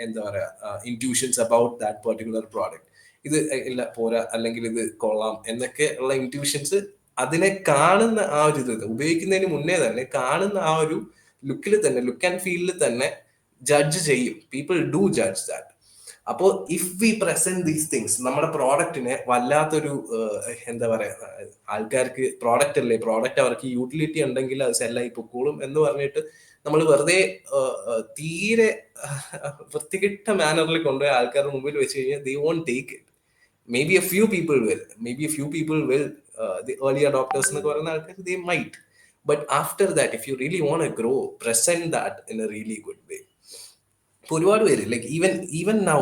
എന്താ പറയാ intuitions about that particular product. ഇത് ഇല്ല പോരാ അല്ലെങ്കിൽ ഇത് കൊള്ളാം എന്നൊക്കെ ഉള്ള ഇൻറ്റ്യൂഷൻസ് അതിനെ കാണുന്ന ആ ഒരു ഇത് ഉപയോഗിക്കുന്നതിന് മുന്നേ തന്നെ കാണുന്ന ആ ഒരു ലുക്കിൽ തന്നെ, ലുക്ക് ആൻഡ് ഫീലിൽ തന്നെ ജഡ്ജ് ചെയ്യും. People do judge that. അപ്പോൾ if we present these things, നമ്മുടെ പ്രോഡക്റ്റിനെ വല്ലാത്തൊരു എന്താ പറയാ ആൾക്കാർക്ക് പ്രോഡക്റ്റ് അല്ലേ, പ്രോഡക്റ്റ് അവർക്ക് യൂട്ടിലിറ്റി ഉണ്ടെങ്കിൽ അത് സെല്ലായി പൊക്കോളും എന്ന് പറഞ്ഞിട്ട് നമ്മൾ വെറുതെ തീരെ വൃത്തികെട്ട മാനറിൽ കൊണ്ടുപോയി ആൾക്കാരുടെ മുമ്പിൽ വെച്ച് കഴിഞ്ഞാൽ they won't take it. Maybe a few people will, the early adopters എന്ന് പറയുന്ന ആൾക്കാർ, they might. But after that, if you really want to grow, present that in a really good way. ഒരുപാട് പേര് ലൈക്ക് ഈവൻ നൗ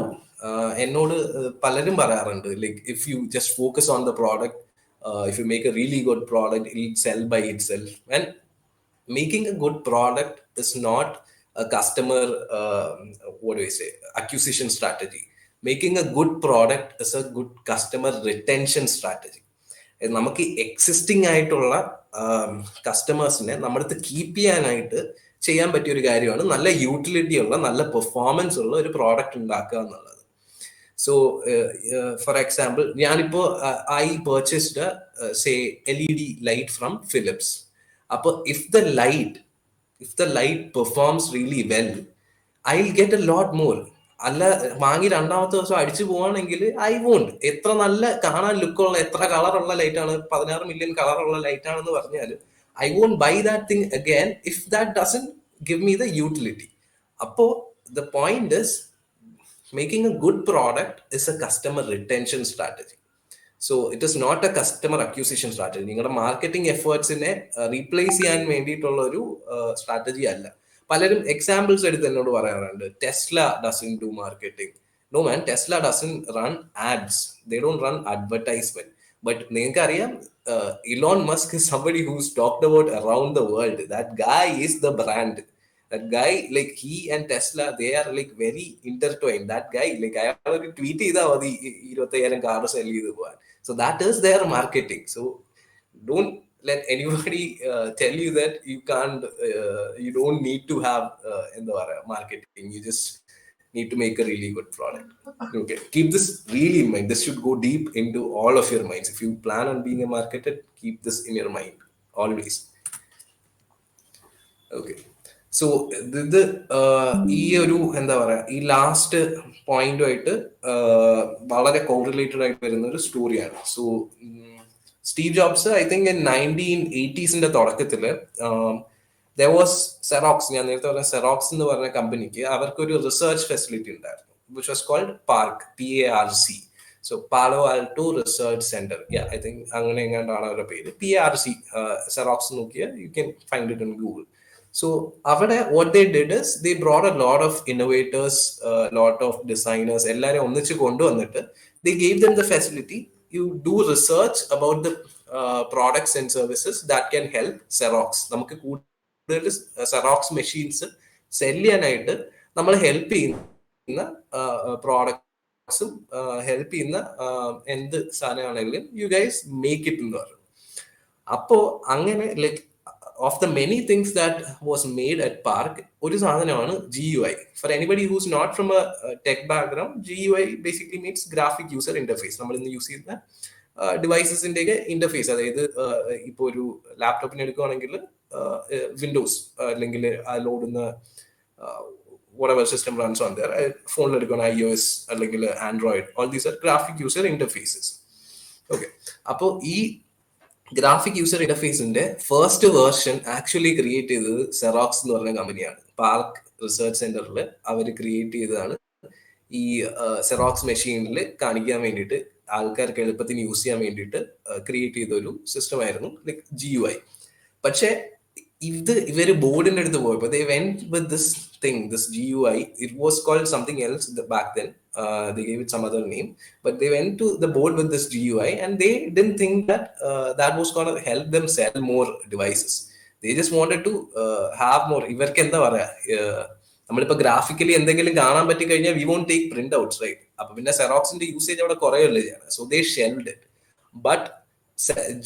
എന്നോട് പലരും പറയാറുണ്ട് like if you just focus on the product, if you make a really good product, it will sell by itself. And making a good product is not a customer acquisition strategy. Making a good product is a good customer retention strategy. നമുക്ക് existing ആയിട്ടുള്ള കസ്റ്റമേഴ്സിനെ നമ്മുടെ keep ചെയ്യാനായിട്ട് ചെയ്യാൻ പറ്റിയ ഒരു കാര്യമാണ് നല്ല യൂട്ടിലിറ്റി ഉള്ള, നല്ല പെർഫോമൻസ് ഉള്ള ഒരു പ്രോഡക്റ്റ് ഉണ്ടാക്കുക എന്നുള്ളത്. സോ ഫോർ എക്സാമ്പിൾ, ഞാനിപ്പോ I purchased say LED light from Philips. അപ്പോൾ if the light performs really well, I will get a lot more. അല്ല വാങ്ങി രണ്ടാമത്തെ ദിവസം അടിച്ചു പോവാണെങ്കിൽ ഐ വോണ്ട്. എത്ര നല്ല കാണാൻ ലുക്കുള്ള, എത്ര കളറുള്ള ലൈറ്റാണ്, 16 മില്യൺ കളറുള്ള ലൈറ്റാണെന്ന് പറഞ്ഞാൽ I won't buy that thing again if that doesn't give me the utility. Appo the point is, making a good product is a customer retention strategy. So it is not a customer acquisition strategy. നിങ്ങളുടെ marketing എഫേർട്സിനെ replace ചെയ്യാൻ വേണ്ടിയിട്ടുള്ള ഒരു strategy അല്ല. പലരും examples എടുത്ത് എന്നോട് പറയാറുണ്ട്, Tesla dozen do marketing. No man, Tesla doesn't run ads. They don't run advertisement. But നിങ്ങൾക്കറിയാം, Elon Musk is somebody who's talked about around the world. That guy is the brand. That guy, like he and Tesla, they are like very intertwined. That guy, like അയാൾ ഒരു tweet ചെയ്താൽ മതി 25,000 car cell ചെയ്ത് പോകാൻ. So that is their marketing. So don't let anybody tell you that you can't, you don't need to have എന്താ പറയാ marketing. You just need to make a really good product. Okay, keep this really in mind. This should go deep into all of your minds. If you plan on being a marketer, keep this in your mind always. Okay, so ഇത് ഈ ഒരു എന്താ പറയാ ഈ last പോയിന്റുമായിട്ട് വളരെ correlated ആയിട്ട് വരുന്ന ഒരു സ്റ്റോറിയാണ്. So Steve Jobs, I think 1980s തുടക്കത്തില് there was Xerox, ഞാൻ നേരത്തെ പറഞ്ഞ സെറോക്സ് എന്ന് പറഞ്ഞ കമ്പനിക്ക് അവർക്കൊരു റിസർച്ച് ഫെസിലിറ്റി ഉണ്ടായിരുന്നു, which was called PARC, PARC. So Palo Alto Research Center. Yeah, I think അങ്ങനെ എങ്ങാണ്ടാണ് അവരുടെ പേര്. PARC, സെറോക്സ് നോക്കിയാൽ you can find it on Google. So അവിടെ what they did is they brought a lot of innovators, lot of designers, എല്ലാവരെയും ഒന്നിച്ച് കൊണ്ടുവന്നിട്ട് they gave them the facility. You do research about the products and services that can help Xerox. നമുക്ക് Xerox machines sell ചെയ്യാനായിട്ട് നമ്മൾ help ചെയ്യുന്ന പ്രോഡക്ട്സും help ചെയ്യുന്ന എന്ത് സാധനമാണെങ്കിലും യു ഗൈസ് മേക്ക് ഇറ്റ് എന്ന് പറഞ്ഞു. അപ്പോ അങ്ങനെ like of the many things that was made at PARC ഒരു സാധനമാണ് GUI. For anybody who's not from a tech background, GUI basically means graphic user interface. നമ്മൾ ഇന്ന് യൂസ് ചെയ്യുന്ന ഡിവൈസസിന്റെ ഒക്കെ ഇന്റർഫേസ്. അതായത് ഇപ്പൊ ഒരു ലാപ്ടോപ്പിന് എടുക്കുകയാണെങ്കിൽ വിൻഡോസ് അല്ലെങ്കിൽ അതിലോടുന്ന whatever system runs on there, ഫോണിൽ എടുക്കുകയാണ് iOS അല്ലെങ്കിൽ Android, all these are graphic user interfaces. Okay, അപ്പോൾ ഈ ഗ്രാഫിക് യൂസർ ഇന്റർഫേസിന്റെ ഫസ്റ്റ് വേർഷൻ ആക്ച്വലി ക്രിയേറ്റ് ചെയ്തത് സെറോക്സ് എന്ന് പറഞ്ഞ കമ്പനിയാണ്. പാർക്ക് റിസർച്ച് സെന്ററിൽ അവർ ക്രിയേറ്റ് ചെയ്തതാണ്. ഈ സെറോക്സ് മെഷീനിൽ കാണിക്കാൻ വേണ്ടിയിട്ട്, ആൾക്കാർക്ക് എളുപ്പത്തിന് യൂസ് ചെയ്യാൻ വേണ്ടിയിട്ട് ക്രിയേറ്റ് ചെയ്ത ഒരു സിസ്റ്റം ആയിരുന്നു ലൈക്ക് GUI. പക്ഷെ ഇത് ഇവര് ബോർഡിന്റെ അടുത്ത് പോയപ്പോ they went with this thing, this GUI. It was called something else back then. They gave it some other name, but they went to the board with this GUI and they didn't think that that was going to help them sell more devices. They just wanted to have more. ഇവർക്ക് എന്താ പറയാ, നമ്മളിപ്പോ graphically എന്തെങ്കിലും കാണാൻ പറ്റി കഴിഞ്ഞാൽ we won't take printouts, right? അപ്പൊ പിന്നെ സെറോക്സിന്റെ യൂസേജ് അവിടെ കുറയല്ലേ ചെയ്യണം. So they shelved it. But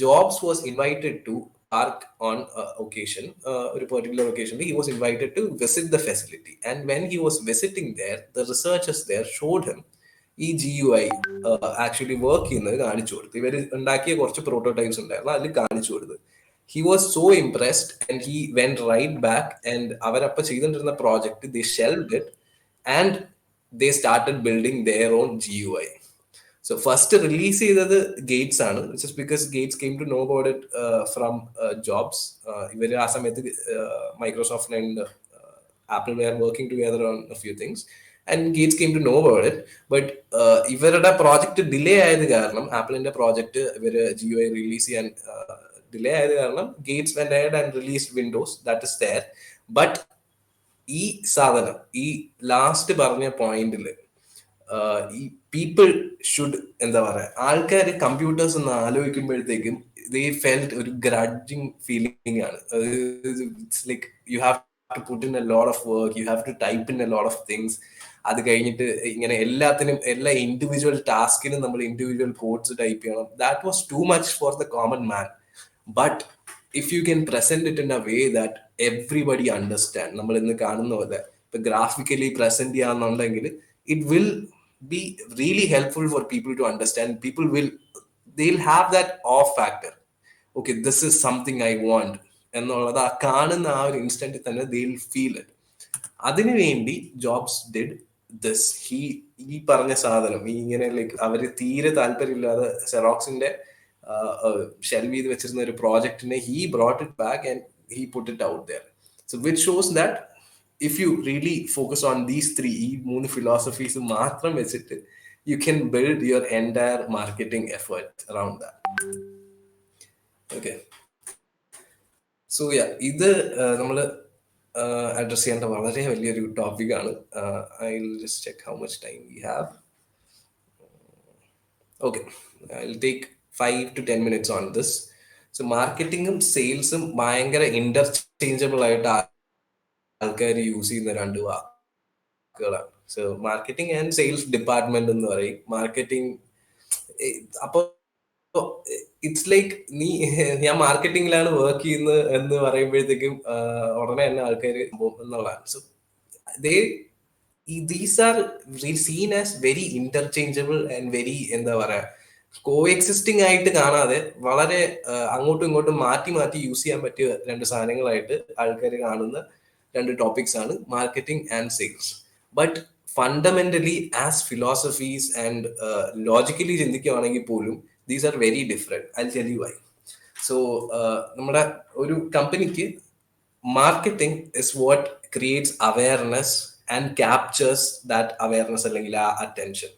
Jobs was invited to Park on occasion, a particular occasion. He was invited to visit the facility, and when he was visiting there, the researchers there showed him ഈ GUI actually work ചെയ്യുന്നത് കാണിച്ചു കൊടുത്തു. ഇവർ ഉണ്ടാക്കിയ കുറച്ച് prototypes ഉണ്ടായിരുന്നു, അതിൽ കാണിച്ചു കൊടുത്തു. He was so impressed and he went right back, and അവരപ്പോൾ ചെയ്തുകൊണ്ടിരുന്ന project they shelved it and they started building their own GUI. So first release ചെയ്തത് ഗേറ്റ്സ് ആണ്, just because Gates came to know about it from Jobs. ഇവര് ആ സമയത്ത് Microsoft and Apple were working together on a few things, and Gates came to know about it. But ഇവരുടെ project delay ആയത് കാരണം, ആപ്പിളിന്റെ project ഇവര് GUI release ചെയ്യാൻ delay ആയത് കാരണം Gates went ahead and released Windows. That is there. But ഈ സാധനം, ഈ ലാസ്റ്റ് പറഞ്ഞ പോയിന്റില് ഈ പീപ്പിൾ ഷുഡ് എന്താ പറയാ, ആൾക്കാർ കമ്പ്യൂട്ടേഴ്സ് എന്ന് ആലോചിക്കുമ്പോഴത്തേക്കും they felt ഒരു ഗ്രഡ്ജിങ് ഫീലിംഗ് ആണ്. It's like you have to put in a lot of work, you have to type in a lot of things. അത് കഴിഞ്ഞിട്ട് ഇങ്ങനെ എല്ലാത്തിനും എല്ലാ ഇൻഡിവിജ്വൽ ടാസ്കിനും നമ്മൾ ഇൻഡിവിജ്വൽ കോഡ്സ് ടൈപ്പ് ചെയ്യണം. That was too much for the common man. But if you can present it in a way that everybody understand, നമ്മൾ ഇന്ന് കാണുന്ന പോലെ ഇപ്പൊ ഗ്രാഫിക്കലി പ്രസന്റ് ചെയ്യാന്നുണ്ടെങ്കിൽ it will be really helpful for people to understand. They'll have that awe factor. Okay, this is something I want എന്നുള്ളത് ആ കാണുന്ന ആ ഒരു ഇൻസ്റ്റന്റ് തന്നെ they'll feel it. അതിനു വേണ്ടി Jobs did this. ഈ പറഞ്ഞ സാധനം ഇങ്ങനെ ലൈക്ക് അവര് തീരെ താല്പര്യമില്ലാതെ സെറോക്സിന്റെ ഷെൽവ് ചെയ്ത് വെച്ചിരുന്ന ഒരു പ്രോജക്റ്റിനെ he brought it back and he put it out there. So which shows that if you really focus on these three, ഈ മൂന്ന് ഫിലോസഫീസ് മാത്രം വെച്ചിട്ട് you can build your entire marketing effort around that. Okay. So yeah, ഇത് നമ്മൾ address ചെയ്യേണ്ട വളരെ വലിയൊരു ടോപ്പിക്കാണ്. I will just check how much time we have. Okay, I will take 5 to 10 minutes on this. So മാർക്കറ്റിങ്ങും സെയിൽസും ഭയങ്കര interchangeable ആയിട്ട് ആൾക്കാർ യൂസ് ചെയ്യുന്ന രണ്ട് വാക്കുകളാണ്. So marketing and sales department എന്ന് പറയും. മാർക്കറ്റിംഗ് അപ്പോൾ ഇറ്റ്സ് ലൈക്ക് ഞാൻ മാർക്കറ്റിംഗിലാണ് വർക്ക് ചെയ്യുന്നത് എന്ന് പറയുമ്പോഴത്തേക്കും ഉടനെ തന്നെ ആൾക്കാർ എന്നുള്ളതാണ്. So these are seen as very interchangeable and very എന്താ പറയാ കോ എക്സിസ്റ്റിംഗ് ആയിട്ട് കാണാതെ വളരെ അങ്ങോട്ടും ഇങ്ങോട്ടും മാറ്റി മാറ്റി യൂസ് ചെയ്യാൻ പറ്റിയ രണ്ട് സാധനങ്ങളായിട്ട് ആൾക്കാർ കാണുന്ന രണ്ട് ടോപ്പിക്സ് ആണ് marketing and sales. But fundamentally as philosophies and logically ചിന്തിക്കുകയാണെങ്കിൽ പോലും these are very different. I'll tell you why. So നമ്മുടെ ഒരു കമ്പനിക്ക് marketing is what creates awareness and captures that awareness അല്ലെങ്കിൽ ആ attention,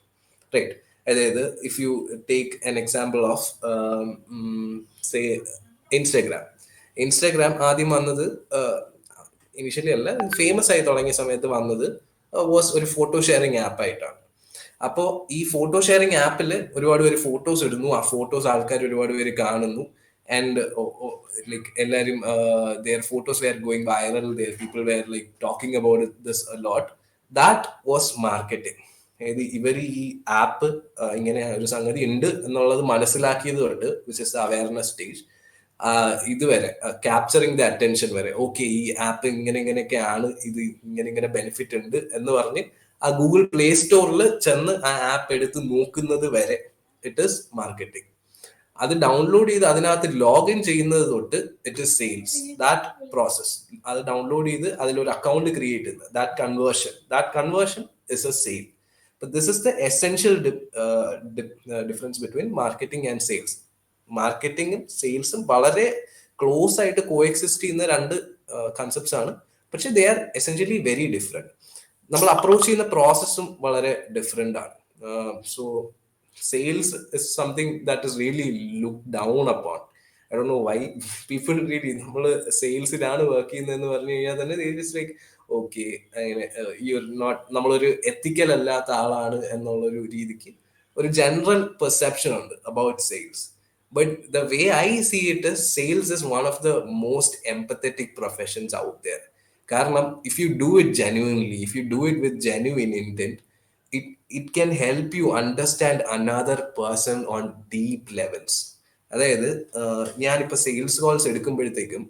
right? അതായത് if you take an example of say Instagram ആദ്യം വന്നത് ഇനിഷ്യലി അല്ല, ഫേമസ് ആയി തുടങ്ങിയ സമയത്ത് വന്നത് വാസ് ഒരു ഫോട്ടോ ഷെയറിങ് ആപ്പ് ആയിട്ടാണ്. അപ്പോൾ ഈ ഫോട്ടോ ഷെയറിങ് ആപ്പിൽ ഒരുപാട് പേര് ഫോട്ടോസ് ഇടുന്നു, ആ ഫോട്ടോസ് ആൾക്കാർ ഒരുപാട് പേര് കാണുന്നു, ആൻഡ് ലൈക്ക് എല്ലാവരും their photos were going viral, their people were like talking about this a lot. That was marketing. അതായത് ഇവർ ഈ ആപ്പ് ഇങ്ങനെ ഒരു സംഗതി ഉണ്ട് എന്നുള്ളത് മനസ്സിലാക്കിയത് കൊണ്ട്, which is the awareness stage, ഇതുവരെ ക്യാപ്ചറിങ് ദ അറ്റൻഷൻ വരെ, ഓക്കെ ഈ ആപ്പ് ഇങ്ങനെയൊക്കെയാണ്, ഇത് ഇങ്ങനെ ബെനിഫിറ്റ് ഉണ്ട് എന്ന് പറഞ്ഞ് ആ ഗൂഗിൾ പ്ലേ സ്റ്റോറിൽ ചെന്ന് ആ ആപ്പ് എടുത്ത് നോക്കുന്നത് വരെ ഇറ്റ് ഈസ് മാർക്കറ്റിംഗ്. അത് ഡൗൺലോഡ് ചെയ്ത് അതിനകത്ത് ലോഗിൻ ചെയ്യുന്നത് തൊട്ട് it is sales. That process, അത് ഡൗൺലോഡ് ചെയ്ത് അതിലൊരു അക്കൗണ്ട് ക്രിയേറ്റ് ചെയ്യുന്നത്, that conversion is a sale. This is the essential difference between marketing and sales. മാർക്കറ്റിംഗും സെയിൽസും വളരെ ക്ലോസ് ആയിട്ട് കോ എക്സിസ്റ്റ് ചെയ്യുന്ന രണ്ട് കൺസെപ്റ്റ്സ് ആണ്. പക്ഷെ they are essentially very different. നമ്മൾ അപ്രോച്ച് ചെയ്യുന്ന പ്രോസസ്സും വളരെ ഡിഫറെന്റ് ആണ്. So sales is something that is really look down upon. I don't know why people really, നമ്മൾ സെയിൽസിലാണ് വർക്ക് ചെയ്യുന്നതെന്ന് പറഞ്ഞു കഴിഞ്ഞാൽ തന്നെ ഇറ്റ്സ് ലൈക്ക് ഓക്കെ, അങ്ങനെ യു ആർ നോട്ട്, നമ്മളൊരു എത്തിക്കൽ അല്ലാത്ത ആളാണ് എന്നുള്ളൊരു രീതിക്ക് ഒരു ജനറൽ പെർസെപ്ഷൻ ഉണ്ട് about sales. But the way I see it is, sales is one of the most empathetic professions out there. കാരണം if you do it genuinely, if you do it with genuine intent, it can help you understand another person on deep levels. അതായത് ഞാനിപ്പോൾ sales calls എടുക്കുമ്പോഴത്തേക്കും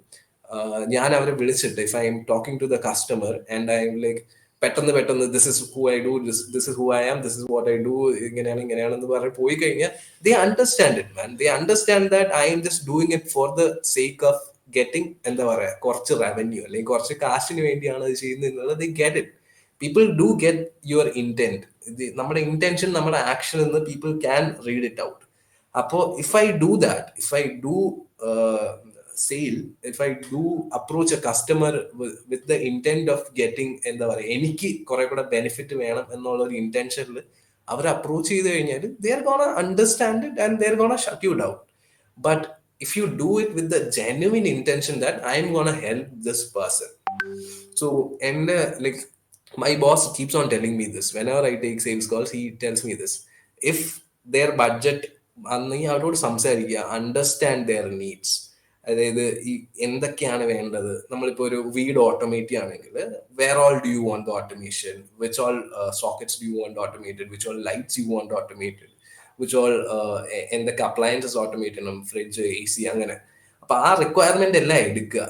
ഞാൻ അവരെ വിളിച്ചിട്ട്, if I'm talking to the customer and I'm like പെട്ടെന്ന് this is who I do, this is who I am, this is what I do, ഇങ്ങനെയാണെന്ന് പറഞ്ഞ് പോയി കഴിഞ്ഞാൽ they understand it man. They understand that I'm just doing it for the sake of getting, എന്താ പറയാ, കുറച്ച് revenue അല്ലെങ്കിൽ കുറച്ച് കാശിന് വേണ്ടിയാണ് അത് ചെയ്യുന്നത് എന്നുള്ളത്. They get it. People do get your intent. നമ്മുടെ ഇന്റൻഷൻ, നമ്മുടെ ആക്ഷൻ എന്ന് people can read it out. അപ്പോൾ if I do that, if I do sale, if I do approach a customer with the intent of getting, എന്താ പറയുക, എനിക്ക് കുറെ കൂടെ benefit വേണം എന്നുള്ള ഒരു ഇന്റൻഷനിൽ അവർ അപ്രോച്ച് ചെയ്ത് കഴിഞ്ഞാൽ they are gonna understand it and they are gonna shut you down. But if you do it with the genuine intention that I'm gonna help this person. So, and like my boss keeps on telling me this whenever I take sales calls. He tells me this: if their budget, അവരോട് സംസാരിക്കുക, understand their needs. അതായത് ഈ എന്തൊക്കെയാണ് വേണ്ടത്. നമ്മളിപ്പോൾ ഒരു വീട് automate ചെയ്യുകയാണെങ്കിൽ, where all do you want automation, which all sockets do you want automated, which all lights you want automated, which all എന്തൊക്കെ അപ്ലയൻസസ് ഓട്ടോമേറ്റ് ചെയ്യണം, ഫ്രിഡ്ജ്, AC, അങ്ങനെ. അപ്പൊ ആ റിക്വയർമെന്റ് എല്ലാം എടുക്കുക.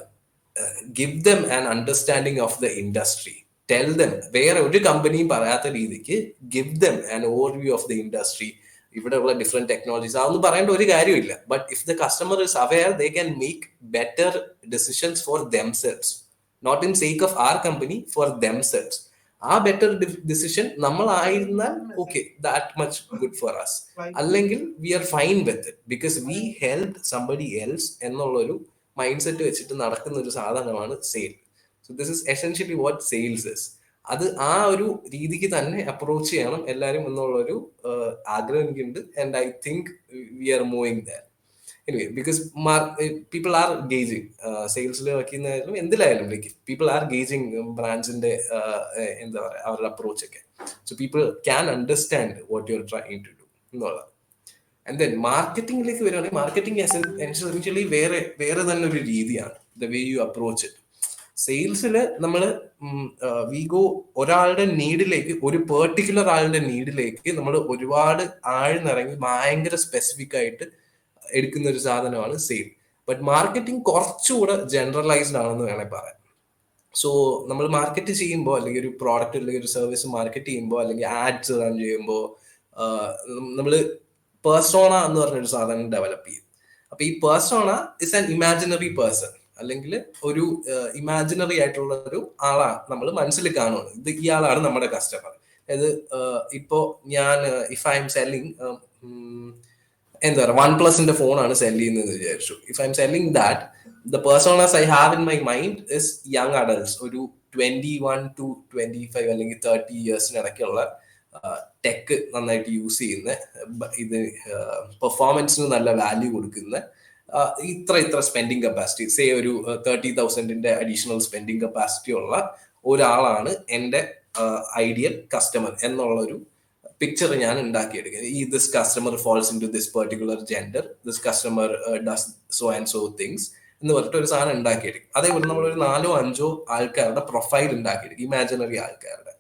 Give them an understanding of the industry. Tell them, വേറെ ഒരു കമ്പനിയും പറയാത്ത രീതിക്ക് give them an overview of the industry. ഇവിടെ ഉള്ള ഡിഫറെന്റ് ടെക്നോളജീസ്, അതൊന്നും പറയേണ്ട ഒരു കാര്യമില്ല. But if the customer is aware, they can make better decisions for themselves, not in sake of our company, for themselves. ആ ബെറ്റർ ഡിസിഷൻ നമ്മളായിരുന്നാൽ okay, that much good for us. അല്ലെങ്കിൽ we are fine with it because we help somebody else എന്നുള്ളൊരു mindset വെച്ചിട്ട് നടക്കുന്ന ഒരു സാധനമാണ് sale. So this is essentially what sales is. അത് ആ ഒരു രീതിക്ക് തന്നെ അപ്രോച്ച് ചെയ്യണം എല്ലാവരും എന്നുള്ളൊരു ആഗ്രഹം എനിക്കുണ്ട്. And I think we are moving that. Anyway, because people are gauging, സെയിൽസിൽ വർക്ക് ചെയ്യുന്നതായാലും എന്തിലായാലും ലൈക്ക് പീപ്പിൾ ആർ ഗേജിങ് ബ്രാൻഡിന്റെ എന്താ പറയുക അവരുടെ അപ്രോച്ച് ഒക്കെ. So people can understand what you are trying to do എന്നുള്ളത്. ആൻഡ് ദെൻ മാർക്കറ്റിംഗിലേക്ക് വരുവാണെങ്കിൽ മാർക്കറ്റിംഗ് എസെൻഷ്യലി വേറെ തന്നെ ഒരു രീതിയാണ്, the way you approach it. സെയിൽസിൽ നമ്മൾ വി ഗോ ഒരാളുടെ നീഡിലേക്ക്, ഒരു പെർട്ടിക്കുലർ ആളുടെ നീഡിലേക്ക് നമ്മൾ ഒരുപാട് ആഴ്ന്നിറങ്ങി ഭയങ്കര സ്പെസിഫിക് ആയിട്ട് എടുക്കുന്ന ഒരു സാധനമാണ് സെയിൽ. ബട്ട് മാർക്കറ്റിംഗ് കുറച്ചുകൂടെ ജനറലൈസ്ഡ് ആണെന്ന് വേണമെങ്കിൽ പറയാം. സോ നമ്മൾ മാർക്കറ്റ് ചെയ്യുമ്പോൾ, അല്ലെങ്കിൽ ഒരു പ്രോഡക്റ്റ് അല്ലെങ്കിൽ ഒരു സർവീസ് മാർക്കറ്റ് ചെയ്യുമ്പോൾ, അല്ലെങ്കിൽ ആഡ്സ് റൺ ചെയ്യുമ്പോൾ നമ്മൾ പേഴ്സോണ എന്ന് പറഞ്ഞൊരു സാധനം ഡെവലപ്പ് ചെയ്യും. അപ്പൊ ഈ persona is an imaginary person, അല്ലെങ്കിൽ ഒരു ഇമാജിനറി ആയിട്ടുള്ള ഒരു ആളാണ് നമ്മൾ മനസ്സിൽ കാണുന്നത്. ഇത് ഇയാളാണ് നമ്മുടെ കസ്റ്റമർ. അതായത് ഇപ്പോ ഞാൻ ഇഫ് ഐ എം സെല്ലിങ് എന്താ പറയുക OnePlusന്റെ ഫോണാണ് സെല് ചെയ്യുന്നത് വിചാരിച്ചു. If I'm selling that, the personas I have in my mind is young adults, ഒരു 21 to 25 അല്ലെങ്കിൽ 30 ഇയേഴ്സിനിടയ്ക്കുള്ള ടെക് നന്നായിട്ട് യൂസ് ചെയ്യുന്ന, ഇത് പെർഫോമൻസിന് നല്ല വാല്യൂ കൊടുക്കുന്ന, ഇത്ര സ്പെൻഡിങ് കപ്പാസിറ്റി, സേ ഒരു 30,000 അഡീഷണൽ സ്പെൻഡിങ് കപ്പാസിറ്റി ഉള്ള ഒരാളാണ് എൻ്റെ ഐഡിയൽ കസ്റ്റമർ എന്നുള്ളൊരു പിക്ചർ ഞാൻ ഉണ്ടാക്കിയെടുക്കുക. This customer falls into this particular gender, this customer does so and so things എന്ന് പറഞ്ഞിട്ട് ഒരു സാധനം ഉണ്ടാക്കിയെടുക്കും. അതേപോലെ നമ്മളൊരു 4-5 ആൾക്കാരുടെ പ്രൊഫൈൽ ഉണ്ടാക്കിയെടുക്കും, ഇമാജിനറി ആൾക്കാരുടെ.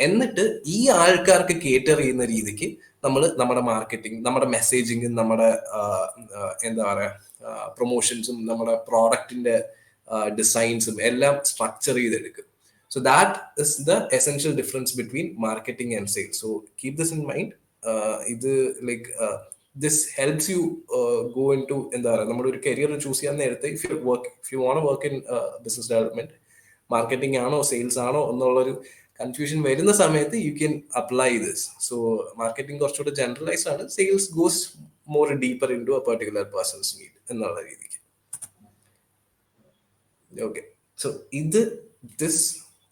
എന്നിട്ട് ഈ ആൾക്കാർക്ക് കേറ്റർ ചെയ്യുന്ന രീതിക്ക് നമ്മൾ നമ്മുടെ മാർക്കറ്റിംഗ്, നമ്മുടെ മെസ്സേജിങ്, നമ്മുടെ എന്താ പറയുക പ്രൊമോഷൻസും, നമ്മുടെ പ്രോഡക്റ്റിന്റെ ഡിസൈൻസും എല്ലാം സ്ട്രക്ചർ ചെയ്തെടുക്കും. So that is the essential difference between marketing and sales. So keep this in mind. This helps you go into നമ്മുടെ ഒരു കരിയർ ചൂസ് ചെയ്യാൻ നേരത്തെ, if you want to work in business development, marketing ആണോ sales ആണോ എന്നുള്ളൊരു confusion വരുന്ന സമയത്ത് you can apply this. So marketing കുറച്ചുകൂടെ ജനറലൈസ്ഡ് ആണ്, sales goes more deeper into a particular person's need എന്നുള്ള രീതിക്ക്. Okay, so this